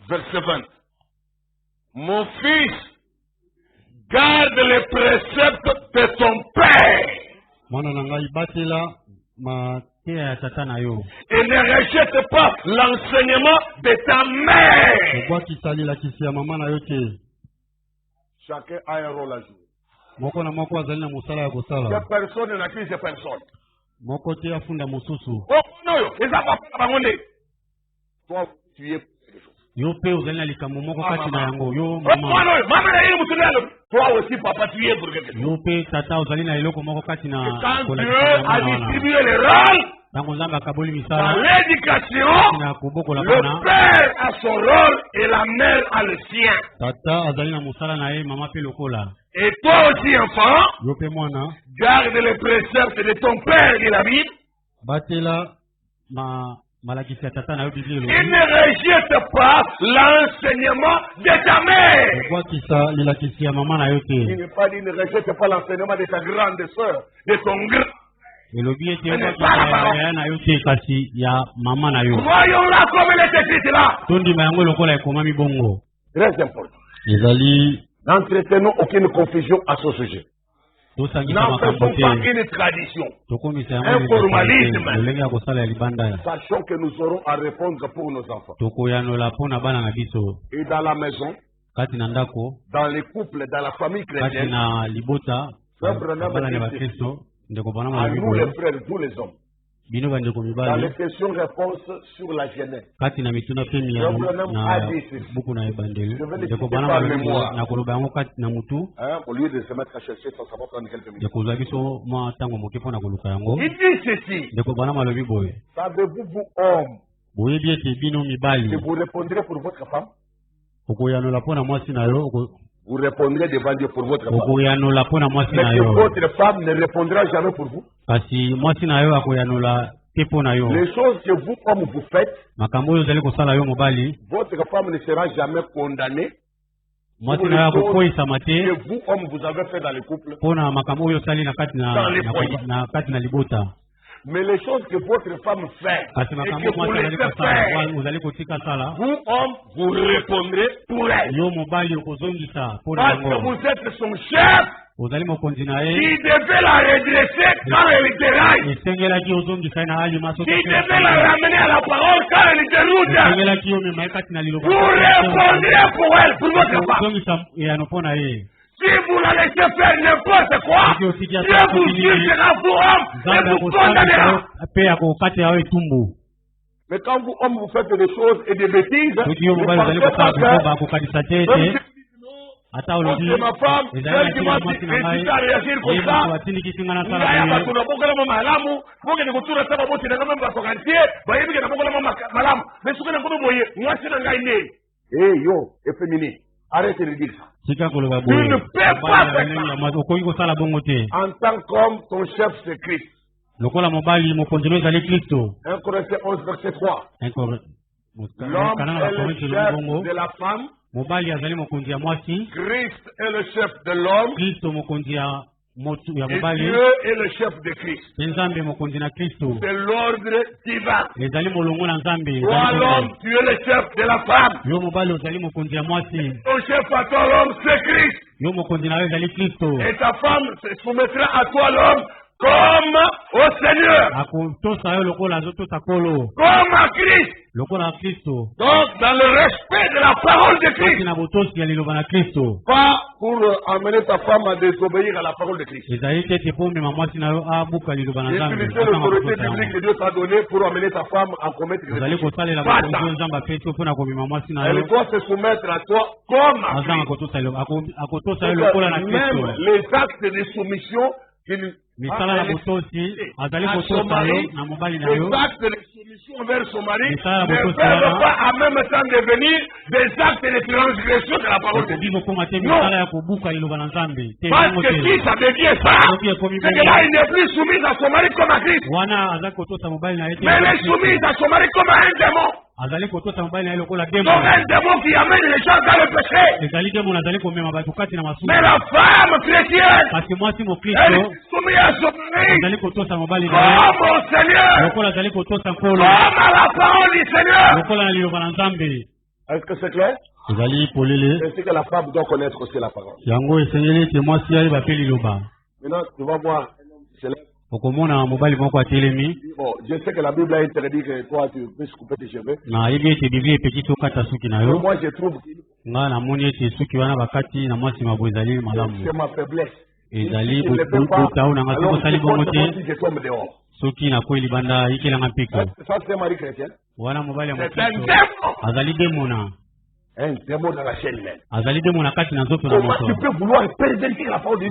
verset 20. Mon fils, garde les préceptes de ton père. Et ne rejette pas l'enseignement de ta mère. Chacun a un rôle à jouer. Cette personne n'accuse personne. Oh non, les enfants, toi, tu es pour quelque chose. Toi aussi, papa, tu es pour quelque chose. Quand Dieu a distribué les rôles, dans l'éducation, le père a son rôle et la mère a le sien. Et toi aussi, enfant, garde les préceptes de ton père et la Bible. Et ne rejette pas l'enseignement de ta mère. Il n'est pas dit ne rejette pas l'enseignement de ta grande soeur, de ton grand. Voyons-la comme elle est écrite là. Très important. N'entretenons aucune confusion à ce sujet. N'en faisons pas une tradition, un formalisme. Sachons que nous aurons à répondre pour nos enfants. Et dans la maison, dans les couples, dans la famille chrétienne, à nous les frères, tous les hommes. Dans les questions-réponses sur la jeunesse, Branham a dit ceci. Je vais les citer par mémoire. Au lieu de se mettre à chercher sans savoir prendre quelques minutes. Il dit ceci. Savez-vous, vous hommes, que vous répondrez pour votre femme? Vous répondrez devant Dieu pour votre femme. Mais que votre femme ne répondra jamais pour vous. Les choses que vous, hommes, vous faites, votre femme ne sera jamais condamnée. Pour les choses que vous, hommes, vous avez fait dans le couple, dans les foyers. Mais les choses que votre femme fait, et que vous laissez faire, vous, hommes, vous répondrez pour elle. Parce que vous êtes son chef, qui devait la redresser quand elle était raille, qui devait la ramener à la parole quand elle était rude. Vous répondrez pour elle, pour votre femme. Si vous la laissez faire n'importe quoi, Dieu vous jugera, vous hommes, et vous condamnera. Mais quand vous, hommes, vous faites des choses et des bêtises, vous pensez pas faire. C'est ma femme, celle qui m'a dit à réagir comme ça. Hey yo, efféminé, arrêtez de dire ça. Tu ne peux pas faire ça. En tant qu'homme, ton chef c'est Christ. 1 Corinthiens 11, verset 3. L'homme est le chef de la femme. Christ est le chef de l'homme. Et Dieu est le chef de Christ. C'est l'ordre divin. Toi l'homme, tu es le chef de la femme. Ton chef à toi l'homme, c'est Christ. Et ta femme se soumettra à toi l'homme comme au Seigneur. Comme à Christ. Donc dans le respect de la parole de Christ. Pas pour amener ta femme à désobéir à la parole de Christ. Utiliser l'autorité biblique que Dieu t'a donnée pour amener ta femme à commettre quelque chose. Elle doit se soumettre à toi comme à Christ. Même les actes de soumission qu'il les actes de soumission vers son mari ne peuvent pas en même temps devenir des actes de transgression de la parole de Dieu. Non. Parce que si ça devient ça, c'est que là il n'est plus soumis à son mari comme à Christ. Mais elle est soumise à son mari comme à un démon. Donc un démon qui amène les gens dans le péché. Mais la femme chrétienne, elle est soumise à son mari comme au Seigneur, comme à la parole du Seigneur. Est-ce que c'est clair? C'est que la femme doit connaître aussi la parole. Maintenant, tu vas voir. Bon, je sais que la Bible a interdit que toi tu puisses couper tes cheveux. Mais moi je trouve que c'est ma faiblesse. Je ne peux pas. Alors je tombe dehors. Ça c'est un mari chrétien. C'est un démon. Un démon dans la chaîne même. Comment tu peux vouloir pervertir la parole de Dieu?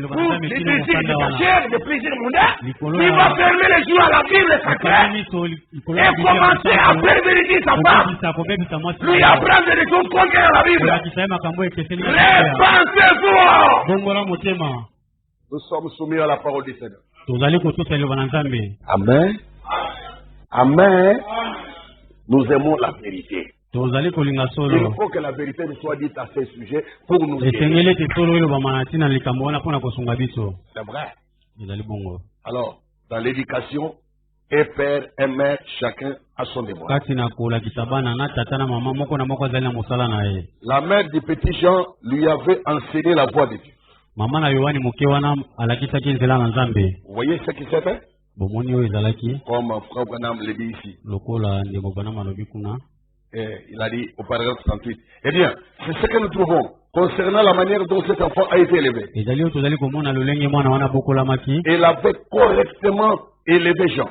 Pour des plaisirs de plaisir mondain, il va fermer les yeux à la Bible sacrée et commencer à pervertir sa femme. Lui apprendre des choses contraires à la Bible. Répensez-vous! Nous sommes soumis à la parole du Seigneur. Amen. Amen. Nous aimons la vérité. Il faut que la vérité nous soit dite à ce sujet pour nous aider. C'est vrai. Alors, dans l'éducation, un père, un mère, chacun a son devoir. La mère du petit Jean lui avait enseigné la voie de Dieu. Vous voyez ce qui s'est fait? Comme Frère Branham le dit ici. Il a dit au paragraphe 38. Eh bien, c'est ce que nous trouvons concernant la manière dont cet enfant a été élevé. Il avait correctement élevé Jean.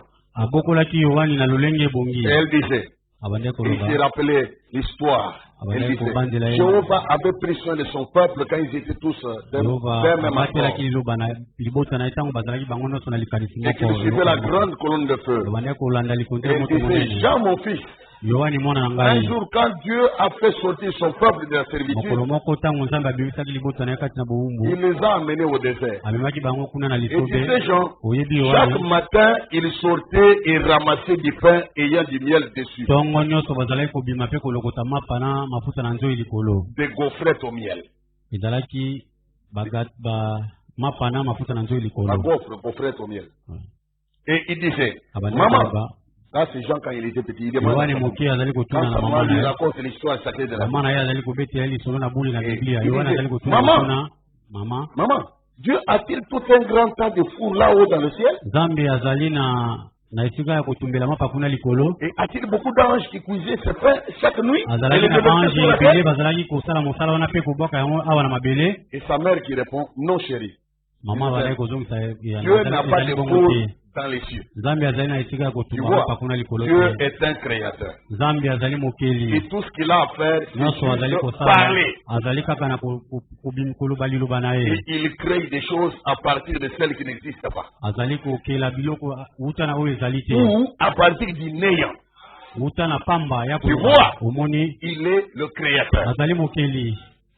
Et elle disait, il s'est rappelé l'histoire. Elle disait, Jéhovah avait pris soin de son peuple quand ils étaient tous d'un même accord. Et qu'il suivait la grande colonne de feu. Et elle disait, Jean mon fils, un jour, quand Dieu a fait sortir son peuple de la servitude, il les a amenés au désert. Et disait Jean, chaque matin, il sortait et ramassait du pain ayant du miel dessus. Des gaufrettes au miel. La gaufre, gaufrette au miel. Et il disait, maman, là c'est Jean quand il était petit, il demande quand sa maman lui raconte l'histoire sacrée de la Bible. Maman, Dieu a-t-il tout un grand tas de four là-haut dans le ciel? Et a-t-il beaucoup d'anges qui cuisaient ce pain chaque nuit? Et sa mère qui répond, non chérie. Dieu n'a pas de four dans les cieux. Tu vois, Dieu est un créateur. Et tout ce qu'il a à faire, c'est parler. Et il crée des choses à partir de celles qui n'existent pas. Ou à partir du néant. Tu vois, il est le créateur.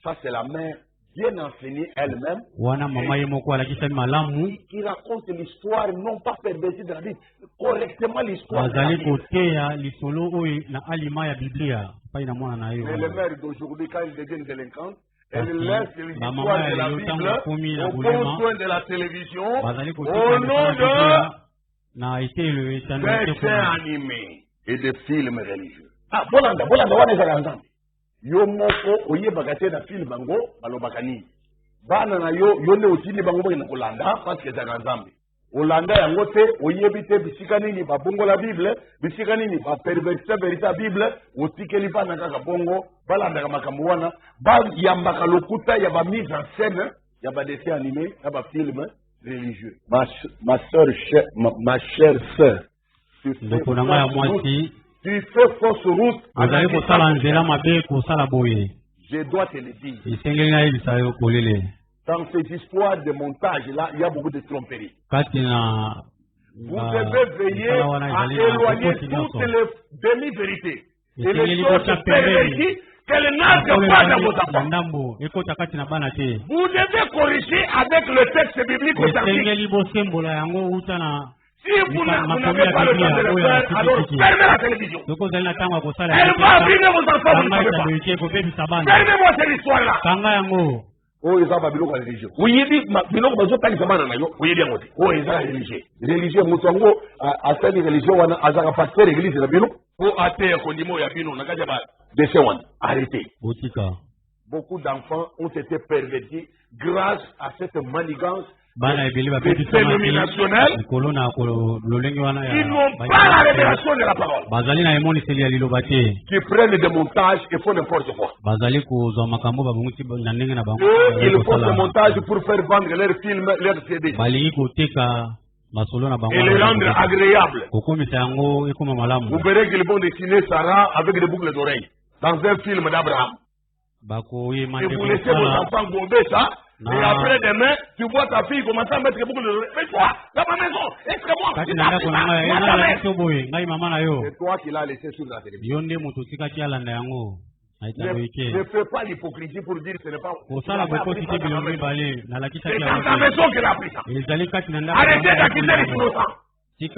Ça, c'est la mère bien enseignée elle-même, qui raconte l'histoire, non pas pervertie de la Bible, correctement l'histoire. Mais les mères d'aujourd'hui, quand ils deviennent délinquants, elles laissent l'histoire de la Bible au bon soin de la télévision, au nom de dessins animés et de films religieux. Ah, Bolanda, on est ensemble. Yo moko oyebaka te na film bango balobaka nini bana na yo ne otini bango bakena kolanda parce que ezaka nzambe olanda yango te oyebi te bisika nini babongo la Bible bisika nini bapervertisa verita Bible otikeli bana kaka bongo balandaka makambo wana bayambaka lokuta ya bamise en scène ya badessin animé ya bafilm religieux. Ma chère sœur, tu fais fausse route. Je dois te le dire. Dans ces histoires de montage là, il y a beaucoup de tromperies. Vous devez veiller à éloigner toutes les demi-vérités et les choses perverties qu'elles n'entrent pas dans vos enfants. Vous devez corriger avec le texte biblique authentique. Si vous n'avez pas le temps de le faire, alors fermez la télévision. Elle va abîmer vos enfants, vous ne savez pas. Fermez-moi cette histoire-là. Oh, ils ont pas biloko religieux. Oui, dit biloko bazo tangi samana na yo. Oui, bien ngote. Oh, ils ont religieux. Religieux mutongo a fait religieux wana azaka pasteur église na bino. Oh, até kondimo ya bino na kaja ba dessin wana. Arrêtez. Beaucoup d'enfants ont été pervertis grâce à cette manigance dénominationnelle. Ils n'ont pas la révélation de la parole. Qui prennent des montages et font n'importe quoi. Ils font des montages pour faire vendre leurs films, leurs CD. Et les rendre agréables. Vous verrez qu'ils vont dessiner Sarah avec des boucles d'oreilles dans un film d'Abraham. Et vous laissez vos enfants bomber ça. Et après demain, tu vois ta fille commencer à mettre des boucles d'oreilles. Mais toi, dans ma maison, extrêmement. C'est toi qui l'as laissé sur la télévision. Ne fais pas l'hypocrisie pour dire que ce n'est pas. C'est dans ta maison qu'elle a appris ça. Arrêtez d'accuser les innocents. Il y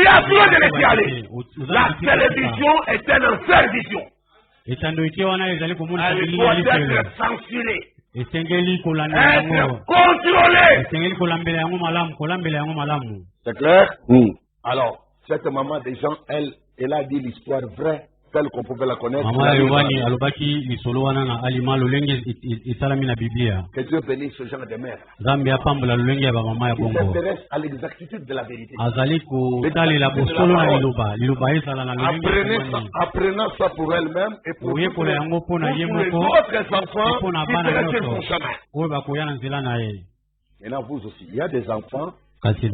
a besoin de laisser aller. La télévision est un enfer vision. Elle doit être censurée. Être contrôlée. C'est clair? Alors, cette maman des gens, elle a dit l'histoire vraie, telle qu'on pouvait la connaître. Que Dieu bénisse ce genre de mère. Il s'intéresse à l'exactitude de la vérité. Apprenez ça pour elle-même et pour les autres enfants qui traversent son chemin. Maintenant, vous aussi, il y a des enfants qui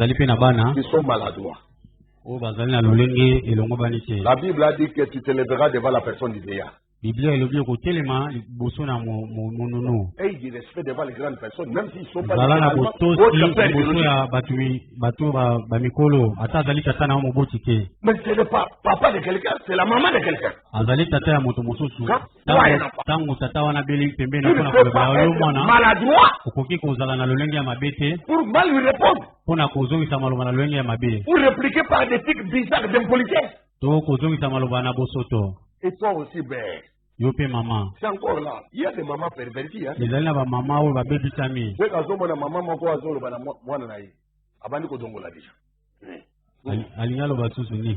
sont maladroits. La Bible a dit que tu te lèveras devant la personne du vieillard. Et il dit respect devant les grandes personnes, même s'ils ne sont pas mais c'est le papa de quelqu'un, c'est la maman de quelqu'un. Tu ne peux pas être maladroit pour mal lui répondre, pour répliquer par des tics bizarres d'impolitesse. Et toi aussi, ben. C'est encore là. Il y a des mamans perverties. Hein? Alingalo basusu ni.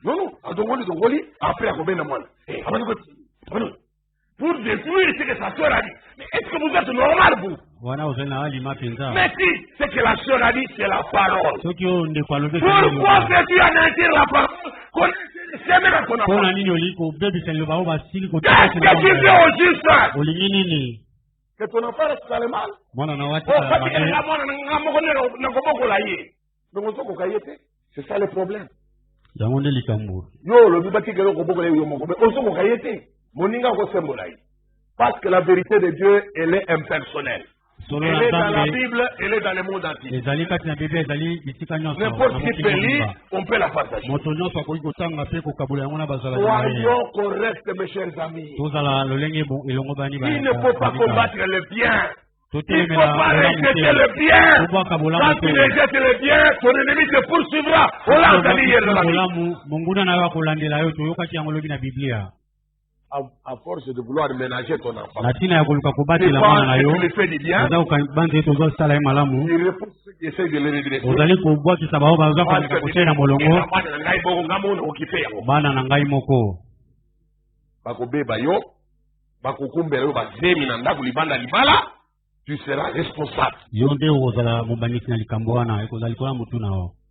Non, Dongoli, après à combien de mois? Pour détruire ce que sa soeur a dit. Mais est-ce que vous êtes normal, vous? Mais si, ce que la soeur a dit, c'est la parole. Pourquoi veux-tu anéantir la parole? Qu'est-ce que tu fais au juste? Que ton enfant reste dans le mal. C'est ça le problème. Parce que la vérité de Dieu, elle est impersonnelle. Elle est dans la Bible, elle est dans le monde entier. N'importe qui peut lire, on peut la partager. Soyons corrects, mes chers amis. Il ne faut pas combattre le bien. Il ne faut pas rejeter le bien. Quand tu rejettes le bien, ton ennemi te poursuivra. On l'a entendu hier dans la Bible. À force de vouloir ménager ton enfant, tu le fais du bien, il refuse ceux qui essaient de le redresser. Tu seras responsable.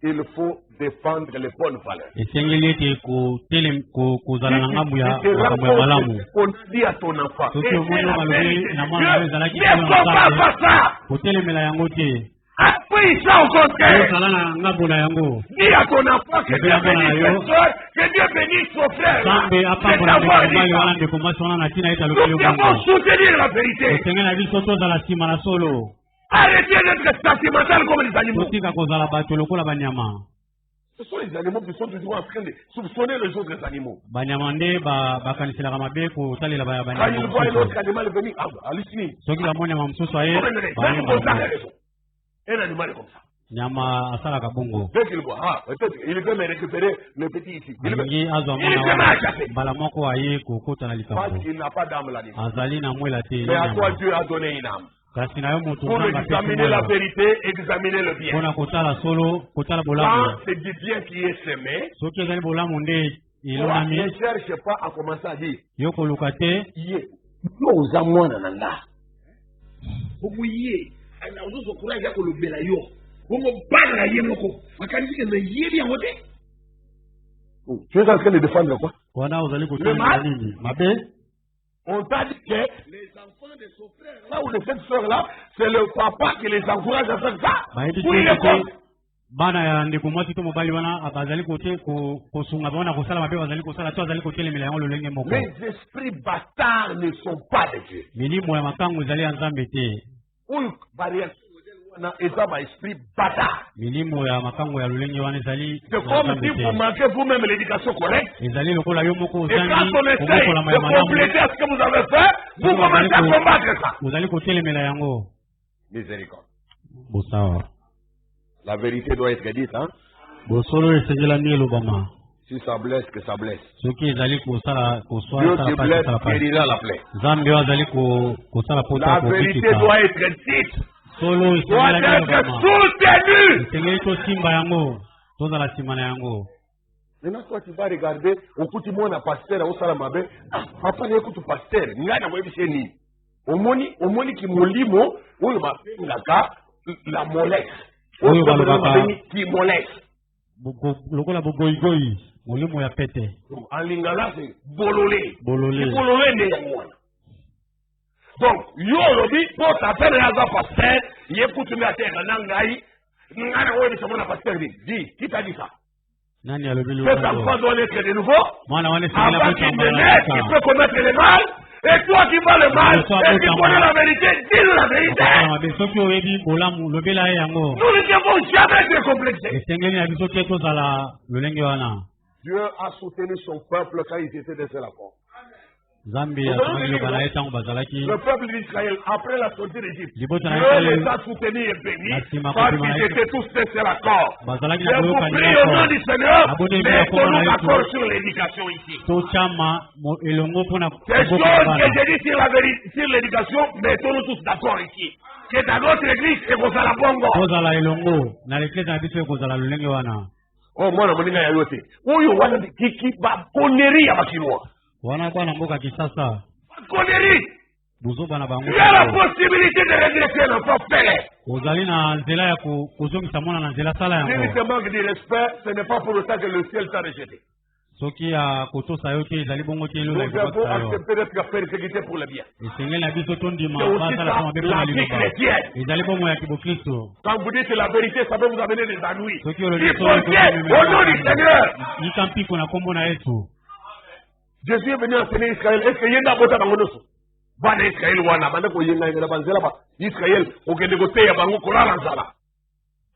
Il faut défendre les bonnes valeurs. On dit à ton enfant, ne faut pas ça. Appuie ça au contraire. Dis à ton enfant que Dieu bénisse son soeur, que Dieu bénisse son frère. C'est d'avoir dit ça. Nous devons soutenir la vérité. Arrêtez d'être sentimental comme les animaux. Ce sont les animaux qui sont toujours en train de soupçonner les autres animaux. Quand ils voient un autre animal venir, halluciner. Un animal est comme ça. Dès qu'il voit, peut-être il veut me récupérer le petit ici. Il veut m'achasser. Parce qu'il n'a pas d'âme l'animal. Mais à toi Dieu a donné une âme. Pour examiner la vérité, examiner le bien. Quand c'est du bien qui est semé, ne cherche pas à commencer à dire tu es en train de défendre quoi? Le mal. On t'a dit que les enfants de son frère, là ou de cette soeur-là, c'est le papa qui les encourage à faire ça. Pour les comptes. Les esprits bâtards ne sont pas de Dieu. Une barrière. Et ça va esprit bâtard. C'est comme si vous manquez vous-même l'éducation correcte. Et quand on essaie de compléter ce que vous avez fait, vous commencez à combattre ça. Miséricorde. La vérité doit être dite, hein? Si ça blesse, que ça blesse. Dieu qui blesse guérira la plaie. La vérité doit être dite. Doit être soutenu. Maintenant, toi, tu vas regarder, au coup, tu m'as pasteur, au salamabe, papa, il écoute pasteur, il y a un chéni. Au moni qui molimo, où il m'a fait la mollesse. Qui mollesse. En lingala, c'est bololé. Bololé n'est pas. Donc, yo lobi, pour t'appeler à la pasteur, il écoute la terre, nangaï, n'a pasteur dit, qui t'a dit ça? Cet enfant doit naître de nouveau, avant qu'il ne naisse, il peut commettre le mal, et toi qui vois le mal, et qui connais la vérité, dis-nous la vérité. Nous ne devons jamais être complexés. Dieu a soutenu son peuple quand ils étaient dans la porte. Le peuple d'Israël, après la sortie d'Égypte, Dieu les a soutenus et bénis parce qu'ils étaient tous testés d'accord. Je vous prie au nom du Seigneur, mettons-nous d'accord sur l'éducation ici. Ces choses que j'ai dit sur l'éducation, mettons-nous tous d'accord ici. C'est dans notre église et vous allez bongo. Oh, moi, je suis yote. Oyo wana kiki ba connerie ya bakinoa. Wana kwa na mboka kisasa. Connerie. Buzo bana bango. Il y a la possibilité de regretter l'enfant fait. Ozali na nzela ya kuzongisa mwana na nzela sala yango. Si tu manques de respect, ce n'est pas pour autant que le ciel t'a rejeté. Soki ya kotosa yote ezali bongo te lo la il faut accepter d'être persécuté pour le bien. Esengeli na biso tondima basa la mabe pour la liloba. Ezali bongo ya kibokristo. Quand vous dites la vérité, ça peut vous amener des ennuis. Soki il faut dire au nom du Seigneur. Ikampiko na kombo na Yesu. Jésus est venu enseigner Israël. Est-ce que yenda bota bangonoso? Bana Israël wana banda ko yenga ngela banzela ba Israël okende ko teya bango kolala nzala.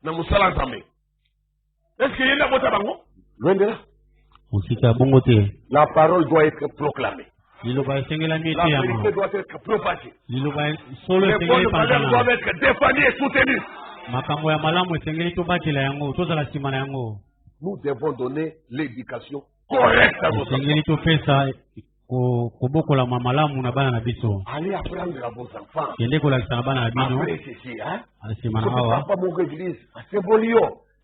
Na musala nzambe. Est-ce que yenda bota bango? Loin de là. La parole doit être proclamée. La vérité doit être propagée. Les bonnes valeurs doivent être défendues et soutenues. Nous devons donner l'éducation correcte à nos enfants. Allez apprendre à vos enfants. Après ceci, hein? C'est pas mon église. C'est bon,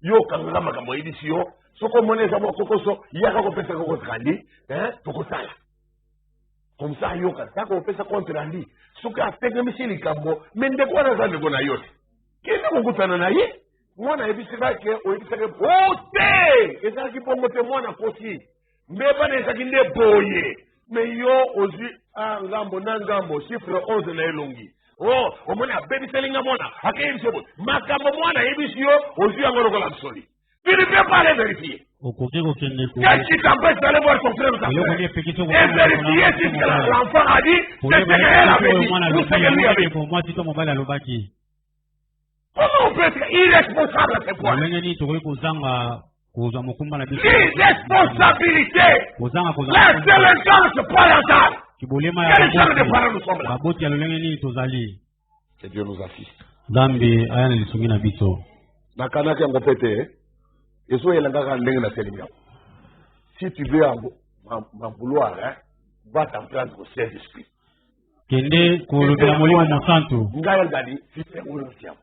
yo kanga makambo edisi yo. Soko moneza mo kokoso yaka ko pesa ko kandi tokosala comme ça yo ka ko pesa contre andi suka atenge misili kambo mende ko na zande ko na yote kende ko kutana na ye mwana ebisika ke o ebisika bote eza ki bongo te mwana kosi mbeba na ezaki nde boye me yo ozi ngambo na ngambo chiffre 11 na elongi oh omona bebi selinga mwana akayim sebo makambo mwana ebisi yo ozi ngoro ko la msoli. Tu ne peux pas les vérifier. Qu'est-ce qui t'empêche d'aller voir ton frère ou ta soeur? Et vérifier si l'enfant a dit, c'est ce qu'elle avait dit, ou ce qu'elle lui avait dit. Comment on peut être irresponsable à ce point? L'irresponsabilité, la délinquance parentale. Quel genre de parents nous sommes là? Que Dieu nous assiste. Nakana qui a répété, et soit il a na télévision. Si tu veux m'en vouloir, va t'en prendre au Saint-Esprit. Kende kulubela mulimo musantu. Ngaya gadi, c'est un tiam.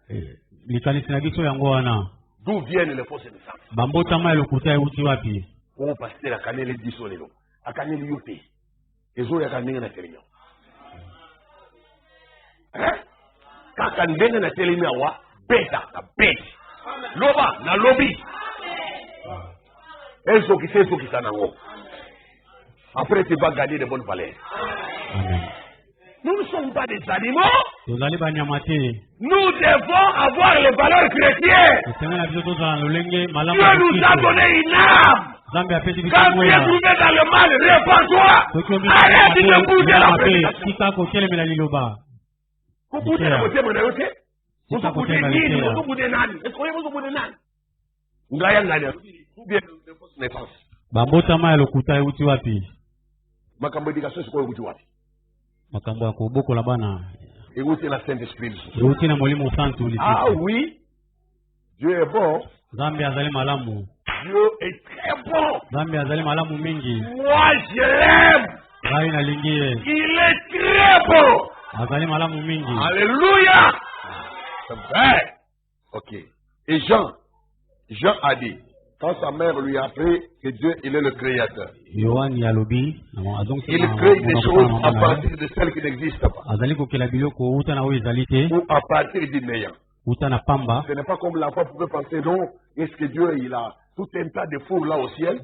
Likanisa na biso yango wana. D'où viennent les fausses naissances? Bambota ma lokuta yuti wapi? On pasteur akanele disolelo. Akanele yote. Ezo ya kanenga na télévision. Kaka ndenga na télévision wa beta na beta. Loba na lobby. Eso qui s'anango. Après, tu vas gagner de bonnes valeurs. Amen. Nous ne sommes pas des animaux. Nous devons avoir les valeurs chrétiennes. Dieu nous a donné une âme. Quand tu es trouvé dans le mal, répands-toi. Arrête de bouger la prédication. Vous bougez la côté, mon ami. Vous bougez nini, vous bougez nani. Est-ce que vous bougez nani? Ngaya ngaya. Bambota ma lokuta yuti wapi? Makambo éducation c'est quoi yuti wapi? Makambo ya kuboko la bana. Et où c'est la Saint-Esprit? Yuti na molimo santu uliti. Ah oui. Dieu est bon. Zambi azali malamu. Dieu est très bon. Zambi azali malamu mingi. Moi je l'aime. Il est très bon. Azali malamu mingi. Alléluia. C'est vrai. Ok. Et Jean a dit, quand sa mère lui a appris que Dieu, il est le créateur. Il crée des choses à partir de celles qui n'existent pas. Ou à partir du néant. Ce n'est pas comme l'enfant pouvait penser, non, est-ce que Dieu, il a tout un tas de fours là au ciel?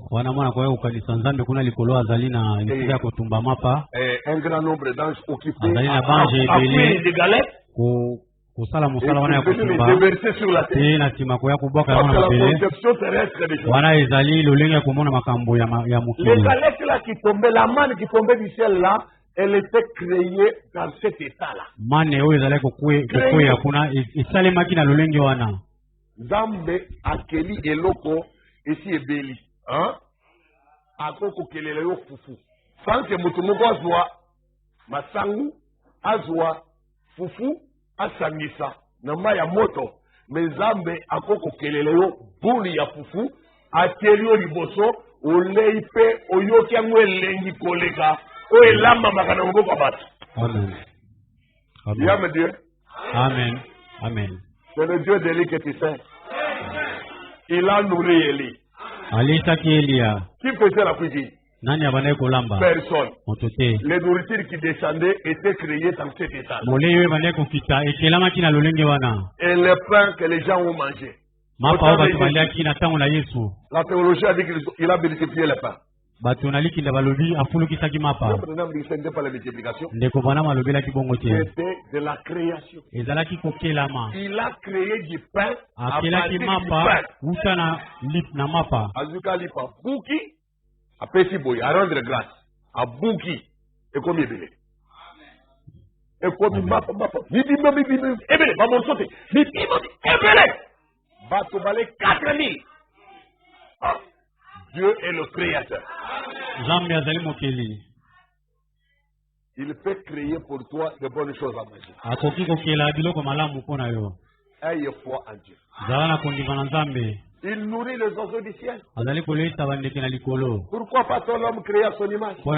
Et un grand nombre d'anges occupés à cuire des galettes. Kusala musala wana ya kutumba na timako ya kubwaka ya mwana mabele wana ezali lolenge ya kumona makambo ya mukili. Les galettes là qui tombaient, la manne qui tombait du ciel là, elle était créée dans cet état là. Mane oyo ezali kokwea kuna esalemaki na lolenge wana. Nzambe akeli eloko esi ebeli. Akoko kelela yo fufu. Sans que mutu moko azwa masangu azwa fufu asangisa na mai ya moto mezambe akoko kelele yo buli ya fufu atelio liboso olei pe oyoki yango elengi koleka oyo elambamaka na maboko ya bato. Amen. Amen. Amen. Dieu. Amen. Amen. C'est le Dieu d'Élie que tu sais. Il a nourri Élie. Qui faisait la cuisine? Personne. Les nourritures qui descendaient étaient créées dans cet état. Et les pains que les gens ont mangés. La théologie a dit qu'il a multiplié les pains. C'était de la création. Il a créé du pain à partir du pain. Azuka lipa buki a petit boy à rendre grâce à buki et comme ebele. Et comme mapa ni bimba ebele va mon sauter. Ni bimba ebele. Va te baler 4000. Dieu est le créateur. Il peut créer pour toi de bonnes choses à manger. Ayez foi en Dieu. Il nourrit les oiseaux du ciel. Pourquoi pas ton homme créé à son image? Il est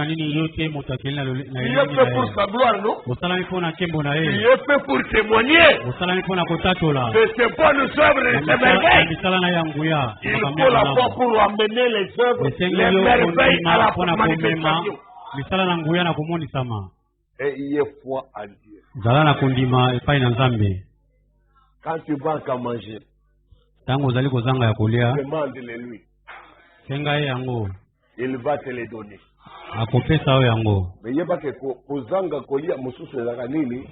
fait pour sa gloire, non? Il est fait pour témoigner de ses bonnes œuvres et ses merveilles. Il faut la foi pour amener les œuvres, les merveilles à la manifestation. Et il y a foi en Dieu. Quand tu vas à manger, demande-le lui. Il va te les donner. Mais il n'y a pas que Kozanga Kolia Moussus Zaganini,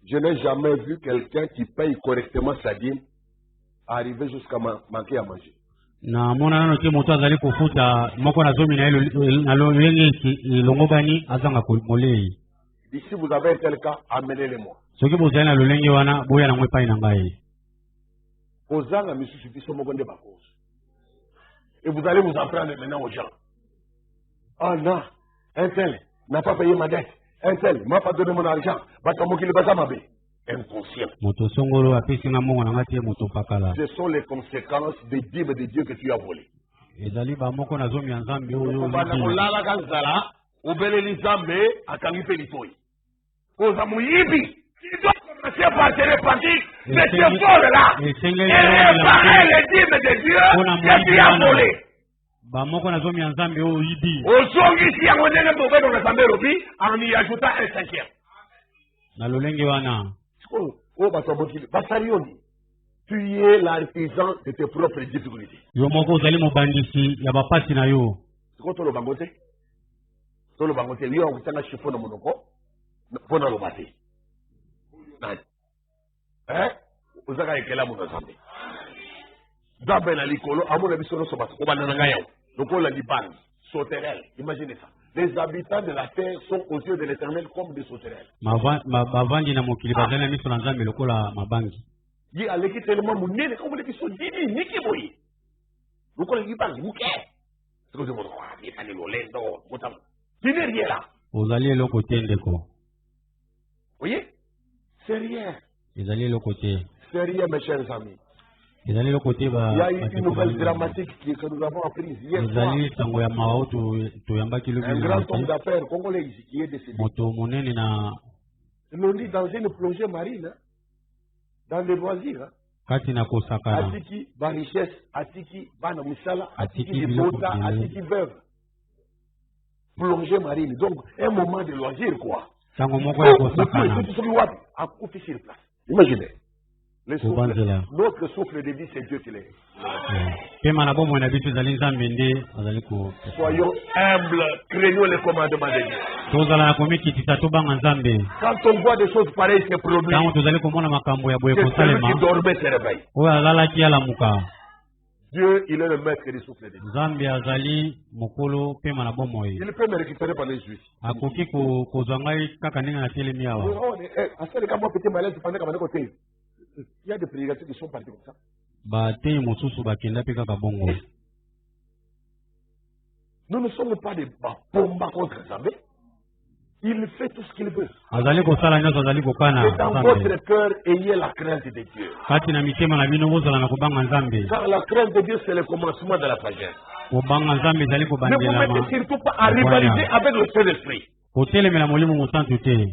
je n'ai jamais vu quelqu'un qui paye correctement sa dîme arriver jusqu'à manquer à manger. Ici vous avez un tel cas, amenez-le-moi. Et vous allez vous en prendre maintenant aux gens. Ah non, un tel n'a pas payé ma dette. Un tel m'a pas donné mon argent. Inconscient. Ce sont les conséquences des dîmes de Dieu que tu as volées. Tu dois commencer par te repentir de ce vol-là et réparer les dîmes de Dieu que tu as volées. Aujourd'hui, si on est dans le en y ajoutant un cinquième. Tu es l'artisan de tes propres difficultés. C'est quoi le bangote? Le bangote, lui, on a un chiffon de monoko. Pour le bâtir. Hein? Vous avez quel amour ensemble? D'abord, la licolo, amour de bisson, so bat, on a un donc on l'a dit ban, sauterelles. Imaginez ça. Les habitants de la terre sont aux yeux de l'Éternel comme des sauterelles. Il a l'équipe tellement mounée, comme les bisons dini, niki boy. Donc on l'a dit ban, mouké. C'est comme ça, il est allé au lendo, motam. Tu n'es rien là. Vous allez le côté de quoi? Vous voyez? C'est rien. Ils allaient le côté. C'est rien, mes chers amis. Ils allaient le côté. Il y a une nouvelle dramatique que nous avons apprise hier soir. Un grand homme d'affaires congolais ici qui est décédé. Ils l'ont dit dans une plongée marine, hein, dans les loisirs. Hein. Atiki, ba richesse, Atiki, ba na misala, Atiki, bota, Atiki, veuve. Plongée marine. Donc, un moment de loisir, quoi. Imaginez. Notre souffle de vie, c'est Dieu qui l'est. Soyons humbles, craignons les commandements de Dieu. Quand on voit des choses pareilles, c'est produit. C'est celui qui dormait se réveille. Dieu, il est le maître du souffle de Dieu. Il peut me récupérer par les juifs. Il y a des prédications qui sont partis comme ça. Nous ne sommes pas des bombes contre Zambé. Il fait tout ce qu'il veut. azali kosala nyonso azali kokana Et dans votre cœur, ayez la crainte de Dieu. kati na mitema na bino bozala na kobanga nzambe Car la crainte de Dieu, c'est le commencement de la sagesse. kobanga nzambe ezali Ne vous kobandelama mettez surtout pas à rivaliser avec le Saint-Esprit. kotelemela molimo mosantu te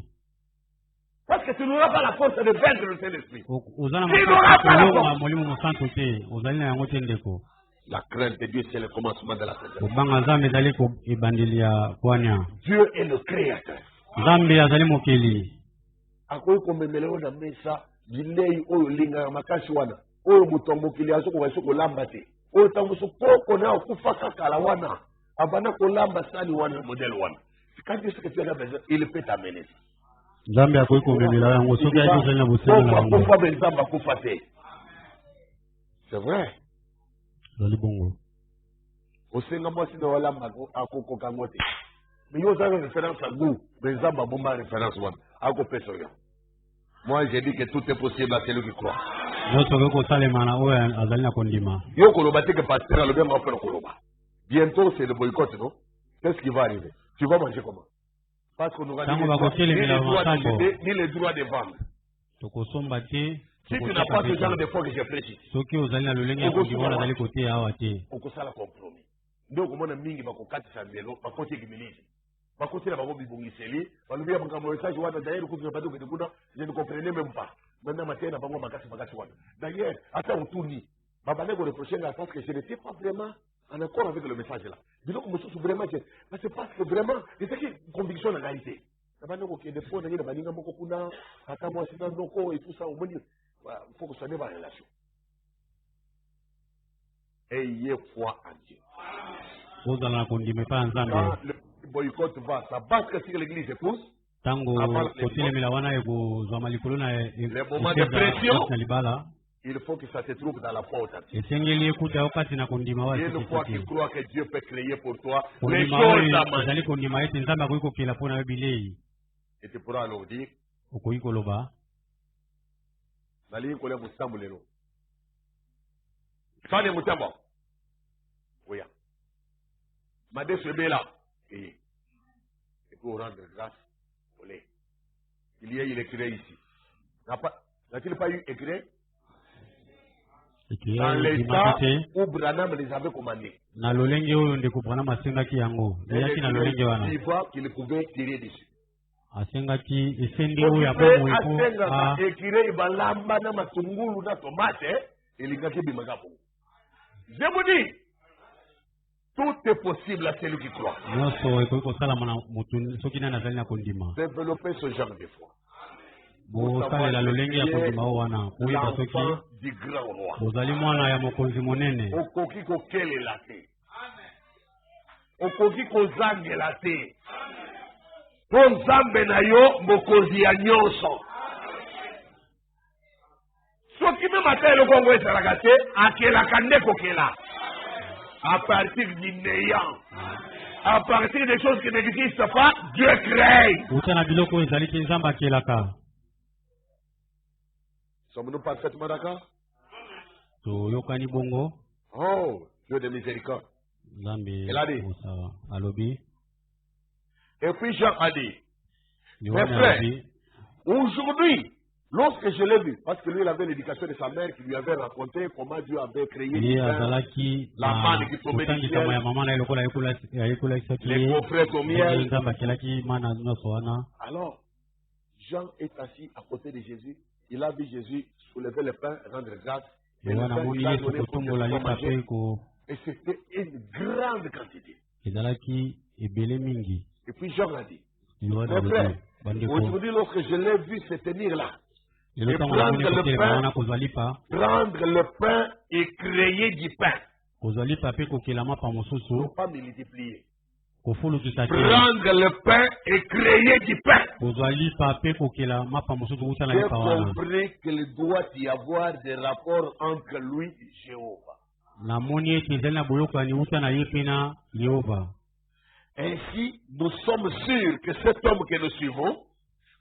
Parce que tu n'auras pas la force de vaincre le Saint-Esprit. oza na Tu n'auras pas la kolonga force. molimo mosantu te ozali na yango te ndeko La crainte de Dieu, c'est le commencement de la sagesse. kobanga nzambe ezali ebandeli ya kwania Dieu est le créateur. nzambe azali mokeli Akoyi komemela yo na mesa bilei oyo lingaka makasi wana oyo moto ya mokili azokoka so kolamba te oyo ntango so koko na okufa kala wana abanda kolamba sani wana modele wana quand Dieu sait que tu as besoin il peut t'amener ça. nzambe akoki komemela yango soki ayi kozali na bosenga na yango akufa mpe nzambe akufa te. C'est vrai. ezali bongo osenga mwasi na olamba akokoka ngo te mais yo ozanga référence à goût mais nzambe abomba référence wana akopesa yo. Moi j'ai dit que tout est possible à celui qui croit. nyonso okoki kosalema na oyo azali na kondima Yo koloba te que pasteur alobi anga opena koloba. Bientôt c'est le boycott, non? Qu'est-ce qui va arriver? Tu vas manger comment? Parce qu'on aura Tango ni bakotelemela masambo ni les droits de vendre. tokosomba te Si tu n'as pas ce genre de foi que j'ai prêché, soki ozali na lolenge ya kondima wana azali koteya awa te okosala compromis. Nde okomona mingi bakokatisa ndelo bakoti ekimilisi bakotela bango bibongiseli balobi ya makambo message wana d'ailleurs kufi napati okende kuna je ne comprenais même pas maintenant mateye na bango makasi wana d'ailleurs ata otuni babande koreproche nga parce que je n'étais pas vraiment en accord avec le message là biloko mosusu vraiment c'est parce que vraiment ezaki conviction na ngai te nabande kokende mpo nange na baninga moko kuna ata mwasi na ndoko et tout ça omoni faut que ça ne va relation ayez foi en Dieu. ozala na kondima epai ya nzambe Quand le boycott va s'abattre sur l'église épouse, ntango kotelemela wana ekozwama likolo na moments de pression, na libala il faut que ça se trouve dans la foi authentique. esengeli ekuta yo kati na kondima wa Et une fois que tu crois que Dieu peut créer pour toi les kondima choses oyo à ezali manger, kondima ete nzambe akoki kokela mpo na yo bilei et tu pourras leur dire, okoki koloba nalingi kolia musambu lelo. Fane mutambo. Oui. Madé sebela. Et pour rendre grâce au lait. Il est écrit ici. N'a-t-il pas eu écrit dans l'état où Branham les avait commandés? na lolenge oyo ndeko Branham asengaki yango eyaki na lolenge wana Il voit qu'il pouvait tirer dessus. asengaki esendi oyo ya bomo eko asengaka ekire balamba na matungulu na tomate elingaki ebimaka bongo. Je vous dis, tout est possible à celui qui croit. nyonso ekoki kosalama na motu soki nani azali na kondima Développer ce genre de foi. bosalela lolenge ya kondima oyo wana koyeba soki L'enfant du grand roi. bozali mwana ya mokonzi monene Okoki kokelela te. Okoki kozangela te. Po nzambe na yo mokonzi ya nyonso. Soki meme ata eloko yango esalaka te akelaka nde kokela. À partir du néant. À partir des choses qui n'existent pas, Dieu crée. uta na biloko oyo ezali te nzambe akelaka Sommes-nous parfaitement d'accord? toyokani bongo Oh, Dieu de miséricorde. nzambe Il a dit. osawa alobi Et puis Jean a dit, yohane frère, alobi aujourd'hui, lorsque je l'ai vu, parce que lui il avait l'éducation de sa mère qui lui avait raconté comment Dieu avait créé ye l'univers, azalaki la manne qui tombait du kotangisa ya ciel, mama na ye lokola ayekolakisaki les ye gaufrettes au miel. nzambe akelaki mana nyonso wana Alors, Jean est assis à côté de Jésus. Il a vu Jésus soulever le pain, rendre grâce. Et le wana pain moni qu'il a yesu donné pour kotombola que lita manger. mpe Et c'était une grande quantité. ezalaki ebele mingi Et puis Jean a dit, yohane mes frères, alobi bandeko aujourd'hui lorsque je l'ai vu se tenir là, lelo et ntango prendre namoni le kotelema pain, wana kozwa lipa prendre le pain et créer du pain, kozwa lipa mpe kokela mapa ne mosusu pas multiplier. kofulukisa te Prendre le pain et créer du pain. kozwa lipa mpe kokela mapa mosusu kuta na J'ai lipa wana compris qu'il doit y avoir des rapports entre lui et Jéhovah. namoni ete ezali na boyokani wuta na ye mpe na yehova Ainsi, nous sommes sûrs que cet homme que nous suivons,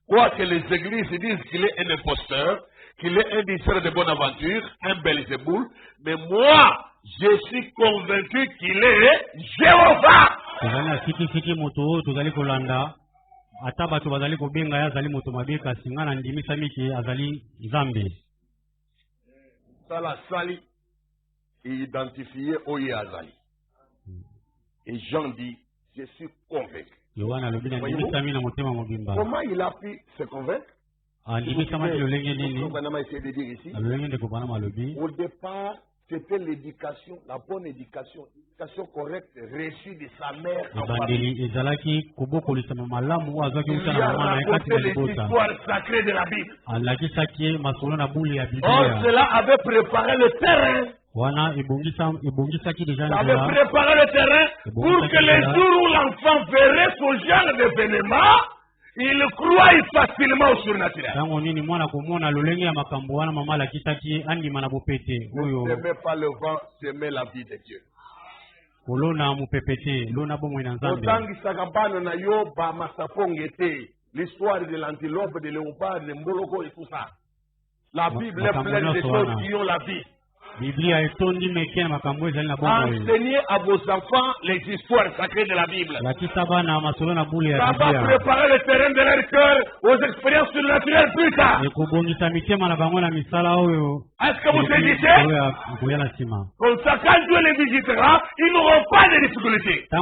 quoique les églises disent qu'il est un imposteur, qu'il est un disciple de bonne aventure, un Belzéboul, mais moi, je suis convaincu qu'il est Jéhovah. tozali na sikisiki moto oyo tozali kolanda ata bato bazali kobenga ya azali moto mabe kasi nga na ndimisami ke azali nzambe. Sala sali identifié oye azali. Et Jean dit, je suis convaincu. Yohana alobi na ndimisami na motema mobimba. Comment il a pu se convaincre? Ndimisama ti lolenge nini? On a essayé de dire ici. Lolenge ndeko bana malobi. Au départ, c'était l'éducation, la bonne éducation correcte reçue de sa mère en famille. Il y a raconté les histoires sacrées de la Bible. Or, cela avait préparé le terrain. Ça avait préparé le terrain pour que les jours où l'enfant verrait ce genre d'événement, il croit facilement au surnaturel. Ne semez pas le vent, semez la vie de Dieu. L'histoire de l'antilope, de léopard, de mboloko et tout ça. La Bible est pleine de choses qui ont la vie. Enseignez à vos enfants les histoires sacrées de la Bible. Ça va préparer le terrain de leur cœur aux expériences surnaturelles plus tard. Est-ce que vous saisissez? Comme ça, quand Dieu les visitera, ils n'auront pas de difficultés. Ils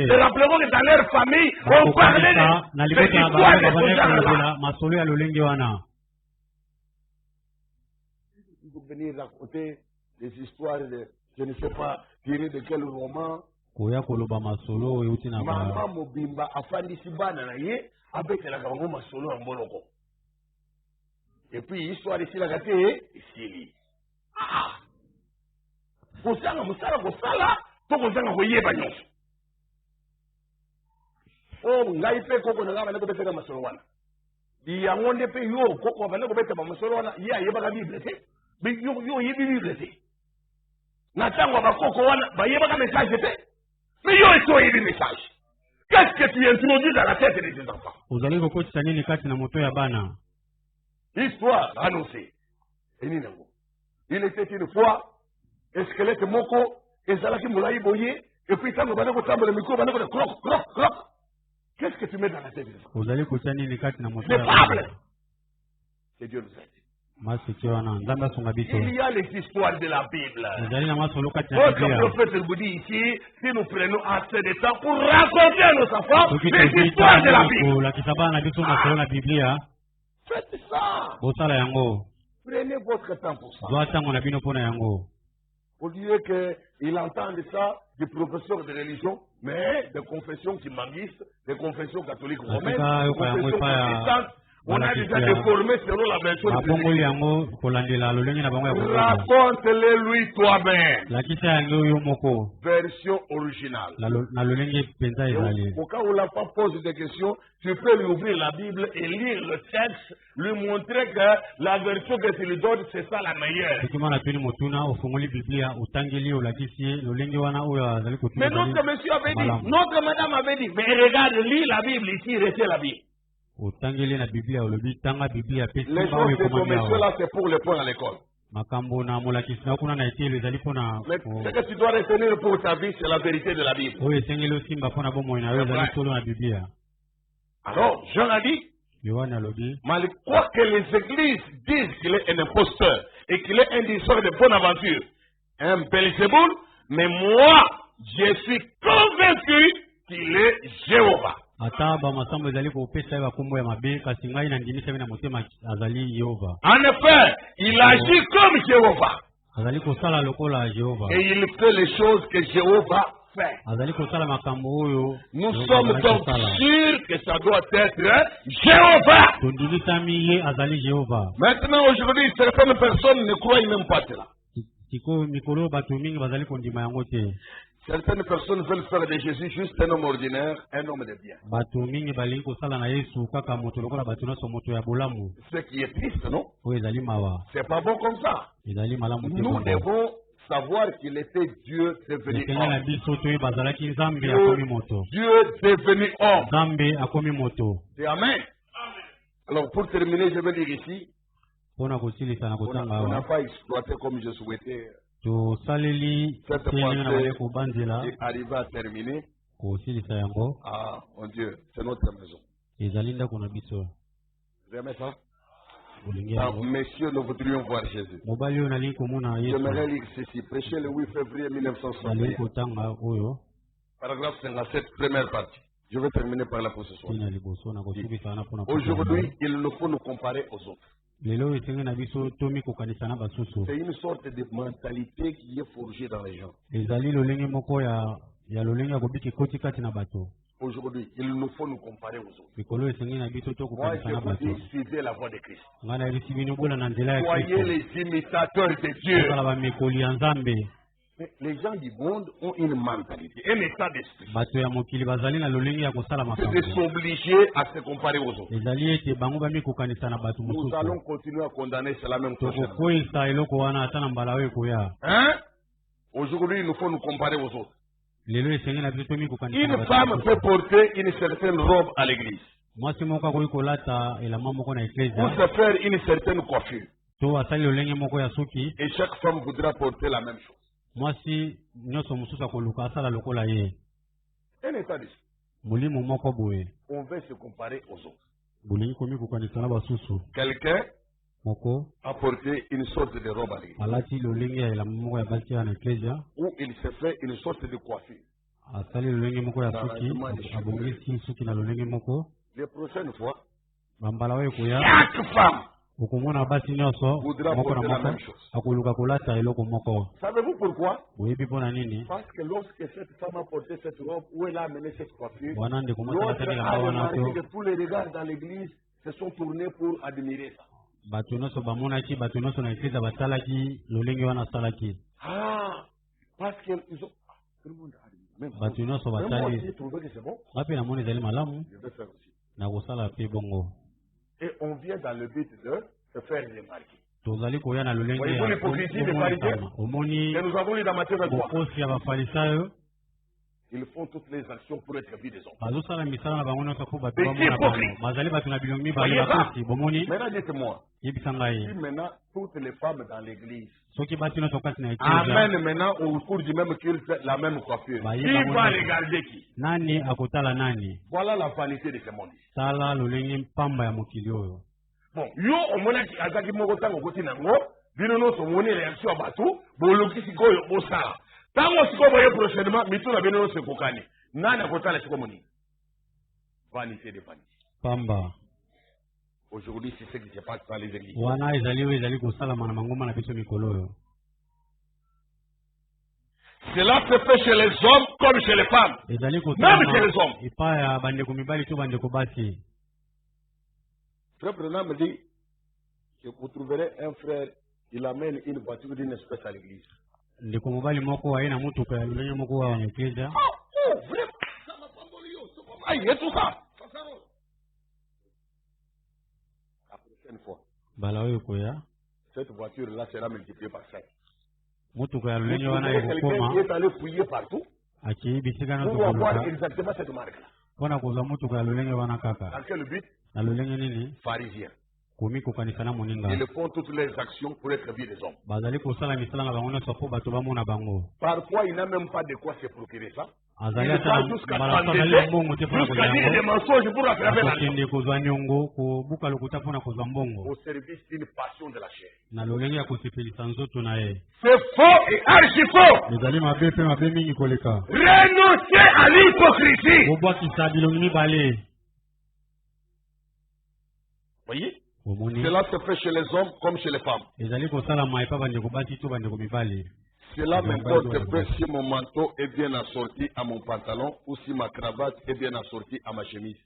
se rappelleront que dans leur famille, on parlait de l'histoire de ce genre-là. Pour venir raconter des histoires de, je ne sais pas, tirées de quel roman. Maman Mobimba afandisi bana na ye abetela kango masolo en boloko. Et puis histoire ici la gâté ici. Ah. Kosanga musala kosala to kozanga koyeba nyonso. Oh ngai pe koko na ngaba ko betela masolo wana. Di yangonde pe yo koko bana ko betela masolo wana ye ayeba ka Bible te. Yo yebi Bible te. Na tango bakoko wana bayeba ka message te. Mais yo eto yebi message. Qu'est-ce que tu introduis dans la tête de tes enfants? Vous allez beaucoup tani ni kati na moto ya bana. Histoire annoncée. Il était une fois un squelette moko ezalaki mulai boye et puis tango bana ko tambola micro bana ko croc croc croc. Qu'est-ce que tu mets dans la tête de tes enfants? Vous allez beaucoup tani ni kati na moto ya bana. C'est Dieu nous aide. Il y a les histoires de la Bible. Votre prophète vous dit ici, si nous prenons assez de temps pour raconter à nos enfants les histoires de la Bible. Faites ça. Prenez votre temps pour ça. Au lieu qu'ils entendent ça des professeurs de religion, mais des confessions qui manguissent, des confessions catholiques romaines, des confessions protestantes. On a déjà déformé selon la version de raconte-les lui toi-même. Version originale. Au cas où l'enfant pose des questions, tu peux lui ouvrir la Bible et lire le texte, lui montrer que la version que tu lui donnes, c'est ça la meilleure. Mais notre monsieur avait dit, notre madame avait dit, mais regarde, lis la Bible ici, retiens la Bible. Les choses de ton monsieur là, c'est pour les points à l'école. Mais ce que tu dois retenir pour ta vie, c'est la vérité de la Bible. Alors, Jean a dit, malgré quoi que les églises disent qu'il est un imposteur et qu'il est un diseur de bonne aventure, un Belzéboul, mais moi, je suis convaincu qu'il est Jéhovah. En effet, il agit comme Jéhovah. Et il fait les choses que Jéhovah fait. Nous sommes donc sûrs que ça doit être Jéhovah. Maintenant, aujourd'hui, certaines personnes ne croient même pas cela. Certaines personnes veulent faire de Jésus juste un homme ordinaire, un homme de bien. Ce qui est triste, non? C'est pas bon comme ça. Nous devons savoir qu'il était Dieu devenu homme. Dieu devenu homme. Et amen. Alors pour terminer, je vais dire ici, on n'a pas exploité comme je souhaitais. Cette pensée est arrivée à terminer. kosilisa yango. Ah, mon Dieu, c'est notre maison. Ezali ndako na biso. Vous aimez ça? Olingi Ah, yango. messieurs, nous voudrions voir Jésus. Mobali oyo nalingi komona Yesu. J'aimerais lire ceci, prêché le 8 février Nalingi 1961. kotanga oyo. Paragraphe 57, première partie. Je vais terminer par la possession. Tina liboso na kosukisa wana mpona. Aujourd'hui, il nous faut nous comparer aux autres. Lelo esenge na biso tomi kokanisa na basusu. C'est une sorte de mentalité qui est forgée dans les gens. Ezali lolenge moko ya lolenge ya kobiki koti kati na bato. Aujourd'hui, il nous faut nous comparer aux autres. Mikolo esenge na biso to Moi, kokanisa je na vous bato. dis, suivez la voie de Christ. Ngana elisi bino bola na nzela ya Soyez Kristo. les imitateurs de Dieu. Kala bamikoli ya Nzambe. Mais les gens du monde ont une mentalité, un état d'esprit. Bato ya mokili bazali na lolenge ya kosala C'est de makambo. s'obliger à se comparer aux autres. Ezali ete bango bami kokanisa na bato Nous mosusu. allons continuer à condamner cela même prochainement. Tokokweyisa eloko wana ata na mbala oyo ekoya. Hein? Aujourd'hui, il nous faut nous comparer aux autres. Lelo esenge na biso tomi kokanisa na Une bato femme mosusu. peut porter une certaine robe à l'église, Mwasi moko akoki kolata elamba moko na ou eklezia se faire une certaine coiffure. to asali lolenge moko ya suki. Et chaque femme voudra porter la même chose. Mwasi nyonso mosusu akoluka asala lokola ye. Un état d'esprit. Molimo moko boye. On veut se comparer aux autres. Bolingi komi kokanisa na basusu. Quelqu'un Moko a porté une sorte de robe à l'église, alati lolenge ya elamba moko ya basi ya na eklezia. ou il se fait une sorte de coiffure. Asali lolenge moko ya suki. Abongisi suki na lolenge moko. Les prochaines fois, Bambala oyo ekoya. chaque femme Okomona basi nyonso voudra moko na porter la moko même chose. akoluka kolata eloko moko. Savez-vous pourquoi? Oyebi mpona nini? Parce que lorsque cette femme a porté cette robe, où elle a amené cette coiffure, Wana ndeko mwasi l'autre alataki a elamba wana remarqué to que tous les regards dans l'église se sont tournés pour admirer ça. bato nyonso bamonaki bato nyonso na eklezia basalaki lolenge wana asalaki. Ah, parce qu'ils ont... Ah, tout le monde a admiré. Même Bato nyonso moi batali. aussi, trouvé que c'est bon. Nga mpe namoni ezali malamu Je vais faire aussi. na kosala mpe bongo. Et on vient dans le but de se faire remarquer. Tozali koya na lolenge Voyez-vous l'hypocrisie des pharisiens? omoni Et nous avons lu dans Matthieu 23. bokosi ya bafarisayo Ils font toutes les actions pour être vus des hommes. bazosala misala na bango nyonso mpo bato Mais bamona bango. hypocrite. Bazali bato na bilongi mibale Voyez ça? bakosi bomoni. Maintenant, dites-moi, Yebisa si ngai maintenant toutes les femmes dans l'église soki basi nyonso kati na eklezia amènent maintenant au cours du même culte la même coiffure, Bah, qui il y a va pas- regarder qui? nani akotala nani? Voilà la vanité de ce monde. Tala lolenge pamba ya mokili oyo. Bon, yo omonaki azaki moko ntango okoti nango bino nyonso omoni réaction ya bato boloki sikoyo bosala ntango sikoyo boye prochainement mitu na bino nyonso ekokani nani akotala sikoyo moni vanité de vanité. Pamba Aujourd'hui c'est ce qui se passe dans les églises. wana ezali oyo ezali kosalama na mangomba na biso mikolo oyo. Cela se fait chez les hommes comme chez les femmes. Ezali Même chez les hommes. epai ya bandeko mibali to bandeko basi. Frère Branham me dit que vous trouverez un frère, il amène une voiture d'une espèce à l'église. Ndeko mobali moko aye na mutuka ya lolenge moko wa na eklezia. Oh, vraiment, ça m'a pas volé, c'est pas mal, il y a tout ça. La prochaine fois, Bala oyo koya cette voiture-là sera multipliée par 5. mutuka ya Vous lolenge wana trouverez quelqu'un qui ekokoma est allé fouiller partout akii bisika nyonso pour avoir koluka exactement cette marque-là. mpona kozwa mutuka ya lolenge wana kaka. Dans quel but? Na lolenge nini? Pharisien. Komi kokanisa na moninga. Ils font toutes les actions pour être vus des hommes. Bazali kosala misala na bango nyonso mpo bato bamona bango. Parfois, il n'a même pas de quoi se procurer ça. Azali Il ata va na jusqu'à mbala s'endetter, azali mbongo te mpona jusqu'à kozwa dire des yango. mensonges pour attraper l'argent. Akokende kozwa nyongo kobuka lokuta mpona kozwa mbongo. Au service d'une passion de la chair. Na lolenge ya kosepelisa nzoto na ye. C'est faux et archi faux. Ezali mabe mpe mabe mingi koleka. Renoncez à l'hypocrisie. Kobwakisa bilongi mibale. Voyez? Omoni Cela se fait chez les hommes comme chez les femmes. ezali kosalama epa bandeko basi to bandeko mibali. Cela m'importe peu si mon manteau est bien assorti à mon pantalon ou si ma cravate est bien assortie à ma chemise.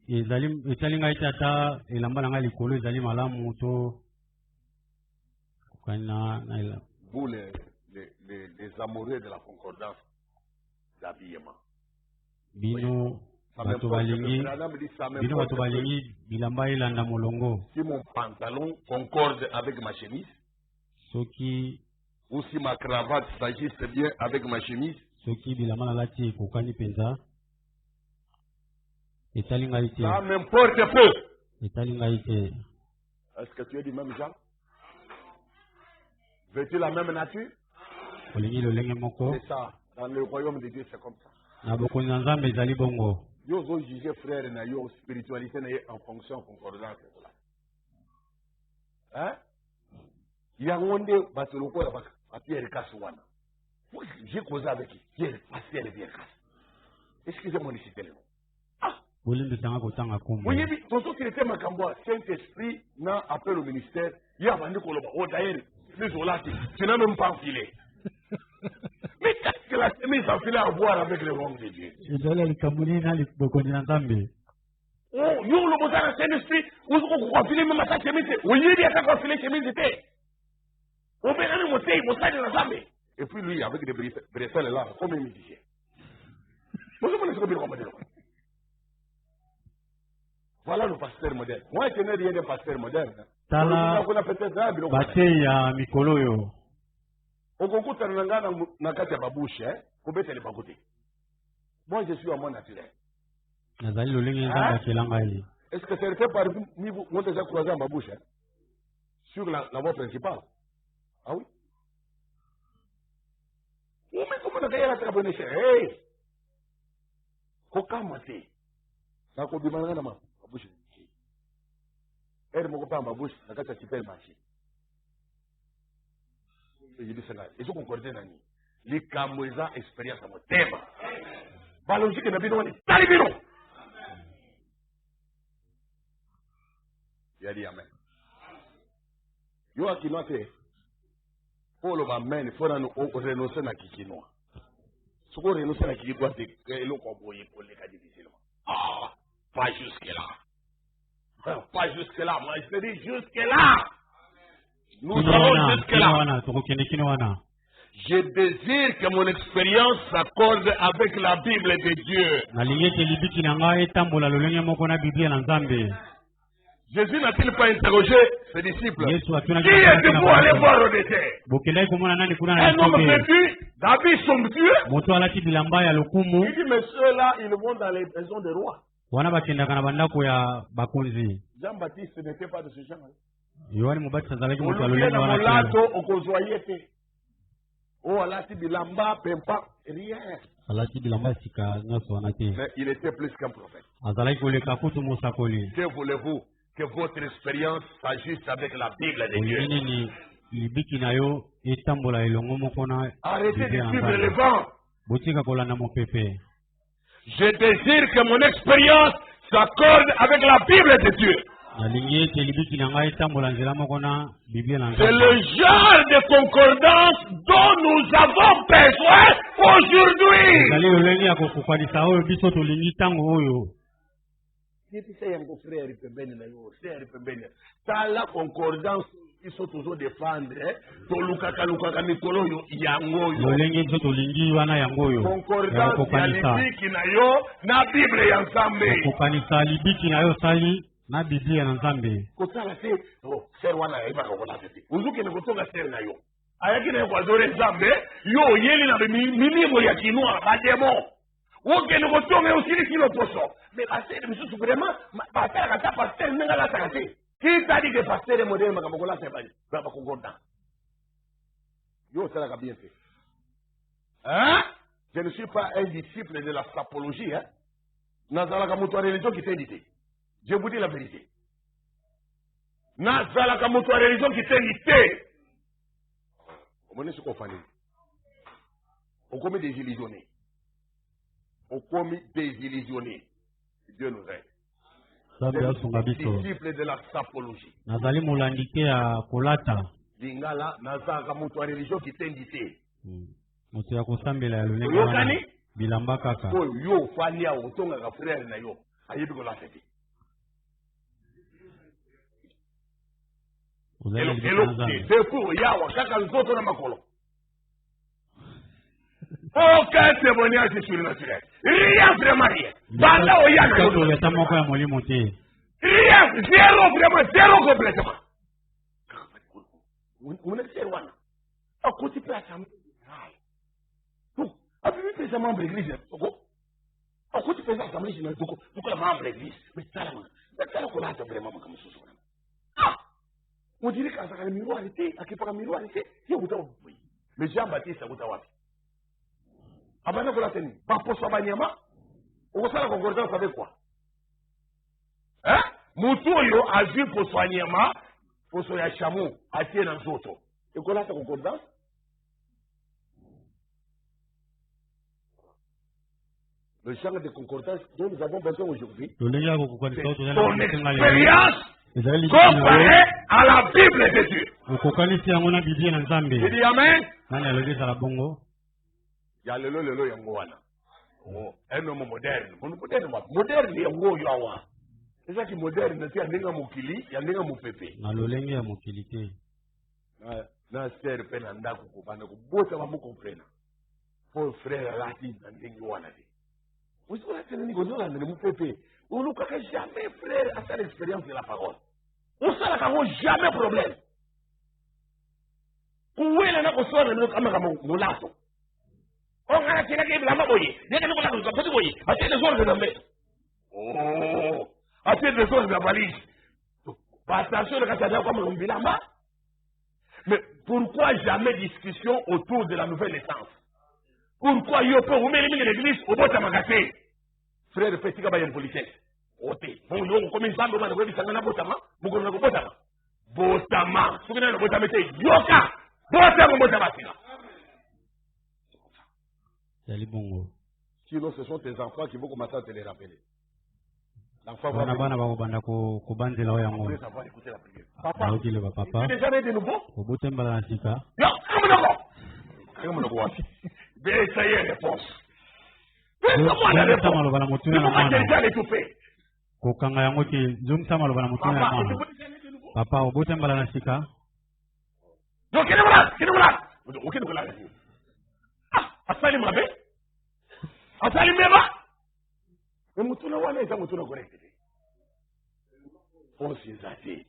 Ezali etali ngai te ata elamba na ngai likolo ezali malamu to kokani na Vous les amoureux de la concordance d'habillement. bino Ça bato m'importe balingi peu. Branham dit, ça bino m'importe bato peu. balingi bilamba elanda molongo. Si mon pantalon concorde avec ma chemise, Soki ou si ma cravate s'ajuste bien avec ma chemise, soki bilamba nalati ekokani mpenza etali ngai te ça m'importe peu. etali ngai te. Est-ce que tu es du même genre? Veux-tu la même nature? Olingi lolenge moko C'est ça. Dans le royaume de Dieu, c'est comme ça. Na bokonzi na Nzambe ezali bongo. Yo zo juger frère na yo spiritualité na ye en fonction concordance là. Hein? Yango nde bato lokola ba Pierre Kaswana. J'ai causé avec Pierre, pasteur Pierre Kass. Excusez-moi de citer le nom. Ah! Oui, tonton qui était Makamboa, Saint-Esprit n'a appel au ministère. Il y a vendu Koloba. Oh d'ailleurs, tu n'as même pas enfilé. Mais qu'est-ce que la chemise enfilée à boire avec le rhum de Dieu? Oh, nous le besoin de Saint-Esprit, où on peut enfiler même à sa chemise. Oui, il y a qu'à enfiler chemise était. On peut aller monter, il monte dans la jambe. Et puis lui, avec des bretelles là, comme un musicien. Voilà le pasteur moderne. Moi, je n'ai rien de pasteur moderne. Tala Bateya Mikolo yo. Okokuta nanga na kati ya babouche, hein? Kobetele bakote. Moi, je suis à mon naturel. Nazali lolingi nzamba kelanga ili. Est-ce que certains parmi vous ont déjà croisé en babouche, hein? Sur la voie principale? Ah oui? Mais comment on a gagné la trabonne? Hey! Kokamate. Na kobimanga na babouche. Elle m'a coupé en babouche, na kati ya supermarché. Je dis cela. Et je concorde dans lui. Les Camoisa expérience à mon thème. Balogique n'a pas de talibino. Il a dit amen. Yo a qui note. Pour le amen, il faut renoncer à Kikinois. Ce qu'on renonce à Kikinois, c'est que l'on comboye pour les cas difficilement. Ah, pas jusque-là. Pas jusque-là. Moi, je te dis jusque-là. Nous allons jusque-là. Je désire que mon expérience s'accorde avec la Bible de Dieu. Jésus n'a-t-il pas interrogé ses disciples? Qui êtes-vous pour aller voir au désert? Un homme vêtu d'habits somptueux. Il dit, mais ceux-là, ils vont dans les maisons des rois. Jean-Baptiste n'était pas de ce genre. Oh, alati bilamba, pempa, rien. Mais il était plus qu'un prophète. Que voulez-vous que votre expérience s'ajuste avec la Bible de Dieu? Arrêtez de suivre le vent. Je désire que mon expérience s'accorde avec la Bible de Dieu. C'est le genre de concordance dont nous avons besoin aujourd'hui. La concordance, ils sont toujours défendre. Concordance, na Biblia na Nzambe. Kotala te, ser wana iba kokola te. Uzuke ne kotoka ser na yo. Ayaki ne kwa zore Nzambe, yo yeli na milimo ya kinwa bademo. Woke ne kotonga usiri kilo poso. Mais pasteur misusu vraiment, pasteur kata pasteur nenga la takate. Qui t'a dit que pasteur modèle makamokola te bani? Baba kongoda. Yo sala ka bien fait. Hein? Je ne suis pas un disciple de la sapologie, hein? Nazala ka mutu religion qui t'a dit. Je vous dis la vérité. Nazala ka mutu religion qui t'a dit. On est ce qu'on fait. On commet des illusionnés. On commet des illusionnés. Dieu nous aide. Disciple de la sapologie. Nazali mulandike ya kolata. Lingala nazala ka mutu religion qui t'a dit. Mutu ya kusambela ya lulenga. Bilamba kaka. Yo fania otonga ka frère na yo. Ayibi ko la fete. Aucun témoignage surnaturel. Rien vraiment rien. Rien, zéro vraiment, zéro complètement. On est zéro. À côté de la chambre. Avez-vous fait ça membre d'église? À côté de la chambre, pourquoi la membre d'église? Mais ça, on a vraiment comme ça. On dirait qu'à sa miroir était, à qui par miroir était, il y a autant de bruit. Mais Jean-Baptiste a autant de Abana kola teni. Ba poso banyama. Okosala concordance avec quoi? Hein? Mutuyo a vu poso banyama, poso ya chameau, atie na nzoto. Et kola ta concordance? Le genre de concordance dont nous avons besoin aujourd'hui, ton expérience comparée à la Bible de Dieu. Il dit Amen. Il y a le yangoana. Un homme moderne. Moderne, yango yawa. C'est ça qui est moderne. C'est un dinga mukili, il y a un dinga mupépé. Na sert penanda kukubana kubota wa mukomprena. Pour frère lati ndingi wana di. Vous savez, on ne peut jamais, frère, à cette expérience de la parole. On ne peut jamais problème. Où est la personne qui a dit on a tiré la main. Oh, attendez de la valise. Attention, le cas comme on dit là-bas. Mais pourquoi jamais discussion autour de la nouvelle naissance? Pourquoi il y a pas l'église au bout de magasin? Frère, petit gabaye policier. Oté. Bon, on commence à me demander si ça n'a pas botama. Vous connaissez botama. Botama. Vous connaissez le botama c'est yoka. Botama botama. Yali bongo. Sinon, ce sont tes enfants qui vont commencer à te les rappeler. L'enfant va. Bana ba banda ko banzela wa yango. Papa. Tu es déjà né de nouveau? Au botemba la sika. Non, comment on voit? Mais ça y est, réponse. Comment la réponse? Comment déjà l'étouffer? Kokanga yango ki zoom sama lo bana mutuna na mama. Papa au botemba la sika. Non, kene voilà. OK, donc là. Ah, asali mabe. Asali meba. Mais mutuna wana eza mutuna correct. On s'y zati.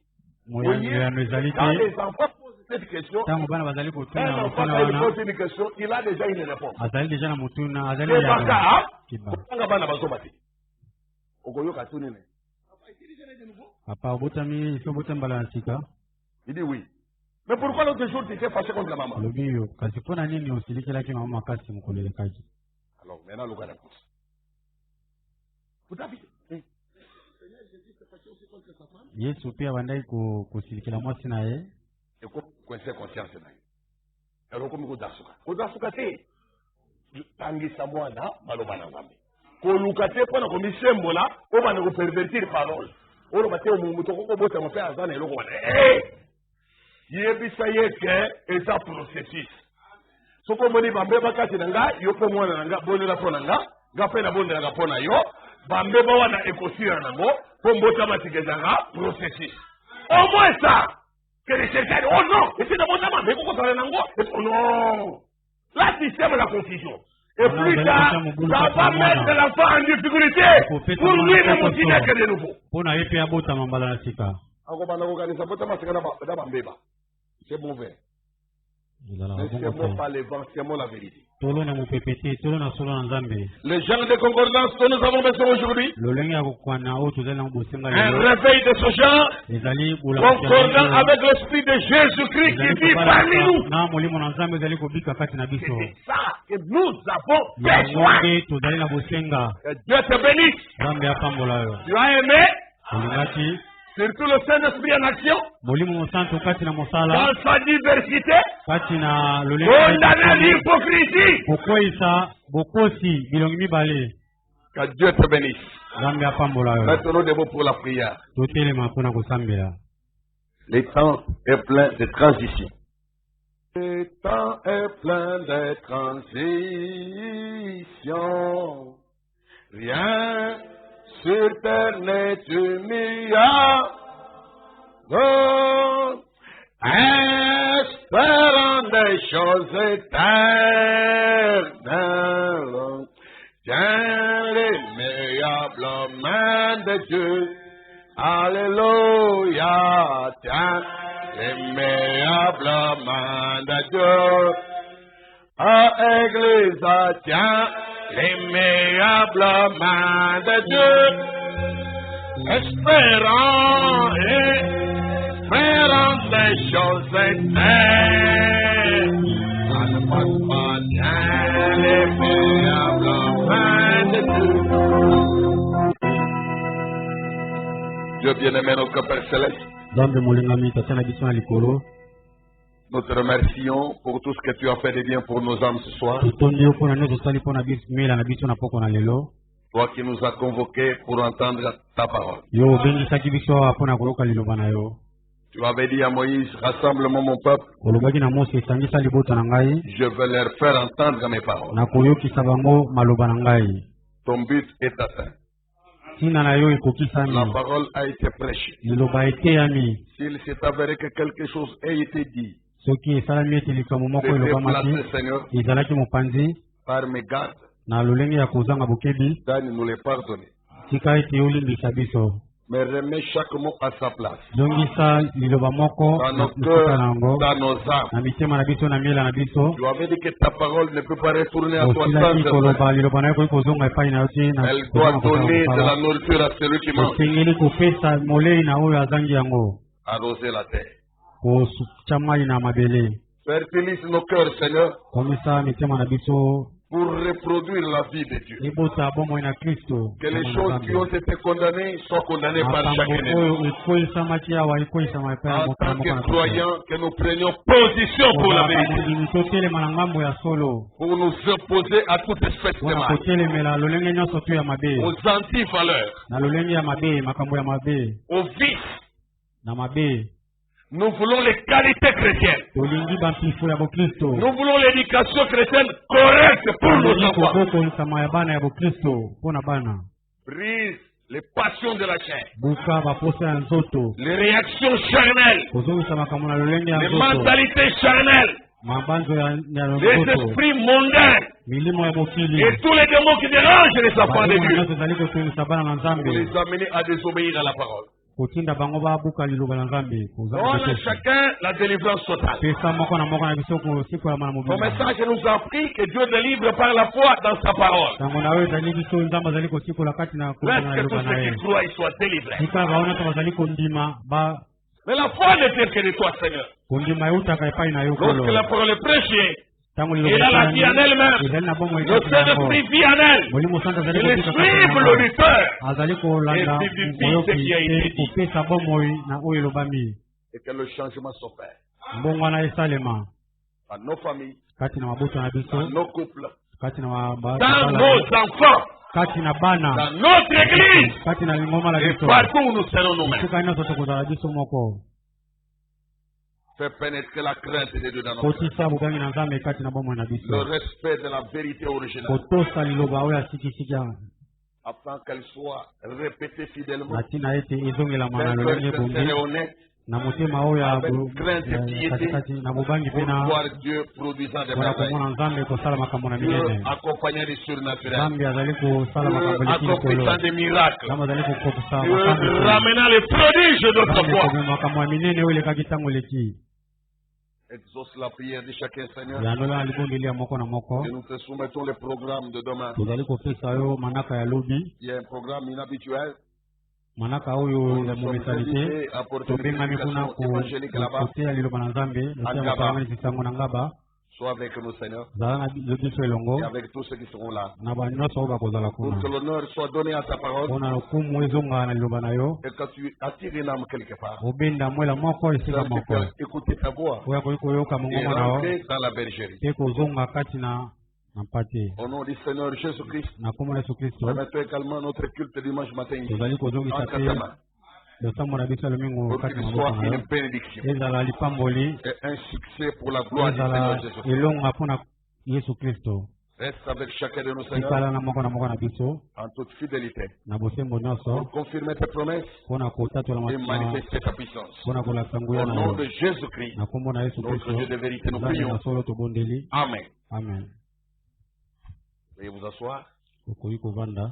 Moya mezalite. Les enfants posent cette question. Tango bana bazali ko tuna na mutuna wana. Pose une question, il a déjà une réponse. Azali déjà na mutuna, azali ya. Baka. Kiba. Tanga bana bazobati. Okoyoka tuni ne. Papa obotami so botemba la sika. Il dit oui. Mais pourquoi l'autre jour tu t'es fâché contre la maman? Lobiyo, kasi pona nini usilikela ki mama kasi mkolele kaji. Alors maintenant le gars réponse. Vous avez Yesu pia bandai kusilikila mwasi na ye. Et comme coincé conscience na ye. Alors comme kodasuka. Kodasuka te. Tangisa mwana maloba na ngambe. Koluka te pona komisembola o bana ko pervertir parole. Olo bate o muto ko bota mo pe azana eloko wana. Yebisa yeke eza processus. Soko moni bambe bakati nanga yo pe mwana nanga bonela pona nga pe na bonela nga pona yo bambe ba wana ekosira nango po mbota matigezanga processus. Au moins ça que les chrétiens oh non et c'est d'abord ça mais pourquoi ça nango oh non là système la confusion. Et plus tard, ça va mettre l'enfant en difficulté pour lui le motiver que de nouveau. C'est mauvais. Mais c'est pas les vents, c'est la vérité. Le genre de concordance que nous avons besoin aujourd'hui, un réveil de ce genre, concordant avec l'esprit de Jésus-Christ qui vit parmi nous. C'est ça que nous avons besoin. Que Dieu te bénisse. Tu as aimé? Surtout le Saint-Esprit en action. Dans sa diversité. Condamner l'hypocrisie. Que Dieu te bénisse. Maintenant, debout pour la prière. Le temps est plein de transition. Le temps est plein de transition. Rien sur terre n'est humiliant. Non, espérant des choses éternelles. Tiens l'immédiable main de Dieu. Alléluia. Tiens l'immédiable main de Dieu. À Église, tiens l'immédiable main de Dieu. Espérant des choses éternelles. À ne pas tiens l'immédiable Dieu bien-aimé, notre Père Céleste, Nzambe molingami tata na biso na likolo. nous te remercions pour tout ce que tu as fait de bien pour nos âmes ce soir. Totondi yo mpona nyonso osali mpona mela na biso na poko na lelo. Toi qui nous as convoqués pour entendre ta parole. Yo obengisaki biso awa mpona koyoka liloba na yo. Tu avais dit à Moïse, rassemble-moi mon peuple. Olobaki na Mose esangisa libota na ngai. Je vais leur faire entendre mes paroles. Nakoyokisa bango maloba na ngai. Ton but est atteint. Tina na yo ekokisami. La parole a été prêchée. Liloba eteyami. S'il s'est avéré que quelque chose ait été dit, soki esalami ete likambo moko c'était elobamaki placé, Seigneur, ezalaki mopanzi par mes gardes, na lolenge ya kozanga bokebi, Dani nous les pardonner. tika ete olimbisa biso. Mais remets chaque mot à sa place. Zongisa liloba moko Dans na nos esika cœurs, nango dans nos âmes. na mitema na biso na miela na biso. Tu avais dit que ta parole ne peut pas retourner à toi Osilaki sans koloba effet. liloba na yo koki kozonga epai na yo te na Elle doit donner de la nourriture à celui qui mange. osengeli kopesa molei na oyo azangi yango, Arroser la terre. kotya mai na mabele. Fertilise nos cœurs, Seigneur, Komisa mitema na biso pour reproduire la vie de Dieu. ebota bomoi na Kristo. Que les choses qui ont été condamnées soient condamnées par chacun de makambo nous. oyo ekweyisamaki awa ekweyisamaka epai ya En moto tant na moko que na croyants, que nous prenions position pour la vérité, mondimi totelema na ngambo ya solo pour nous opposer à toute espèce de mpona mal, kotelemela lolenge nyonso to ya mabe, aux antivaleurs, na lolenge ya mabe, makambo ya mabe aux vices. na mabe. Nous voulons les qualités chrétiennes. Tolingi bampifo ya bokristo, Nous voulons l'éducation chrétienne correcte pour nos tolingi enfants. kobokolisama ya bana ya bokristo mpona bana. Brise les passions de la chair, buka baposa ya nzoto, les réactions charnelles, kozongisa makambo na lolenge ya les nzoto, mentalités charnelles, mabanzo ya les nzoto, esprits mondains milimo ya mokili, et tous les démons qui dérangent les enfants de bademo Dieu. nyonso ezali kotungisa bana na Pour nzambe, les amener à désobéir à la parole. kotinda bango babuka liloba na nzambe, Donne à chacun la délivrance totale. pesa moko na moko na biso kosikolama na Ton mobimba. message nous a appris que Dieu délivre par la foi dans sa parole. Tango na oyo ezali biso nzambe azali kosikola kati na Laisse na que tous liloba na ceux ye. qui croient ils soient délivrés. Tika baona to bazali kondima ba Mais la foi ne vient que de toi, Seigneur. kondima eutaka epai na yo Lorsque kolo. la parole est prêchée, Tango elle a la vie en elle-même. ezali na bomo Le ekati na yango. Saint-Esprit vit en elle. Molimo santo azali Il kobika kati na suive yango. l'auditeur Azali kolanda Et vivifie moyoki ce qui a été pe dit. kopesa bomoi na oyo elobami. et que le changement s'opère Mbongo wana esalema dans nos familles, kati na maboto na dans biso, nos couples, kati na dans nos enfants, kati na bana, dans notre église kati na lingoma la et biso. partout où nous serons nous-mêmes. Esika nyonso tokozala biso moko. Fais pénétrer la crainte de Dieu dans nos cœurs. Kotisa bobangi na nzambe kati na bomoi na Le biso. respect de la vérité originale, Kotosa liloba oyo asikisiki afin qu'elle soit répétée fidèlement, na ntina ete ezongelama na d'un lolenge cœur sincère et bongi honnête, na motema oyo ya avec crainte et piété, katikati na bobangi pour mpe na voir Dieu produisant des mpona merveilles. komona nzambe kosala makambo na Dieu minene. accompagné du surnaturel. Nzambe azali kosala Dieu makambo eleki likolo. accomplissant des miracles. Nzambe azali kokokisa Dieu makambo ramenant les prodiges d'autrefois. komema makambo ya minene oyo elekaki ntango eleki. Exauce la prière de chacun, Seigneur. Yandola na libondeli ya moko na moko. Et nous te soumettons le programme de demain. tozali kopesa yo manaka ya lobi, Il y a un programme inhabituel. manaka oyo ya Nous sommes momentalité. invités à porter une Tobengami kuna prédication évangélique là-bas. koteya liloba na nzambe losia Ngaba. mosalamisi sango na ngaba. Sois avec nous, Seigneur, zala na biso elongo et avec tous ceux qui seront là. na banyonso oyo bakozala Pour kuna que l'honneur soit donné à ta parole mpona lokumu ezonga na liloba na yo, et que tu attires une âme quelque part. obenda mwela moko esika C'est moko écouter ta voix oyo akoki koyoka et mongongo na yo rentrer dans la bergerie. mpe kozonga kati na mpate. Au nom du Seigneur Jésus-Christ, Na kombo na Yesu Kristo remettons également notre culte dimanche matin ici. tozali kozongisa Entre te ta main, losambo na biso ya lomingo pour kati na qu'il maboko soit na yo, une bénédiction ezala lipamboli, et un succès pour la gloire du Seigneur ezala Jésus-Christ. elonga mpona Yesu Kristo. Reste avec chacun de nous, Seigneur, tikala na moko na biso en toute fidélité, na bosembo nyonso pour confirmer tes promesses mpona kotatola et manifester ta puissance. mpona kolakisa Au nguya na nom yo. de Jésus-Christ, Na kombo na Yesu notre Kristo Dieu de vérité, nous nzambe na prions. solo tobondeli. Amen. Amen. Veuillez vous asseoir. Okoki kovanda.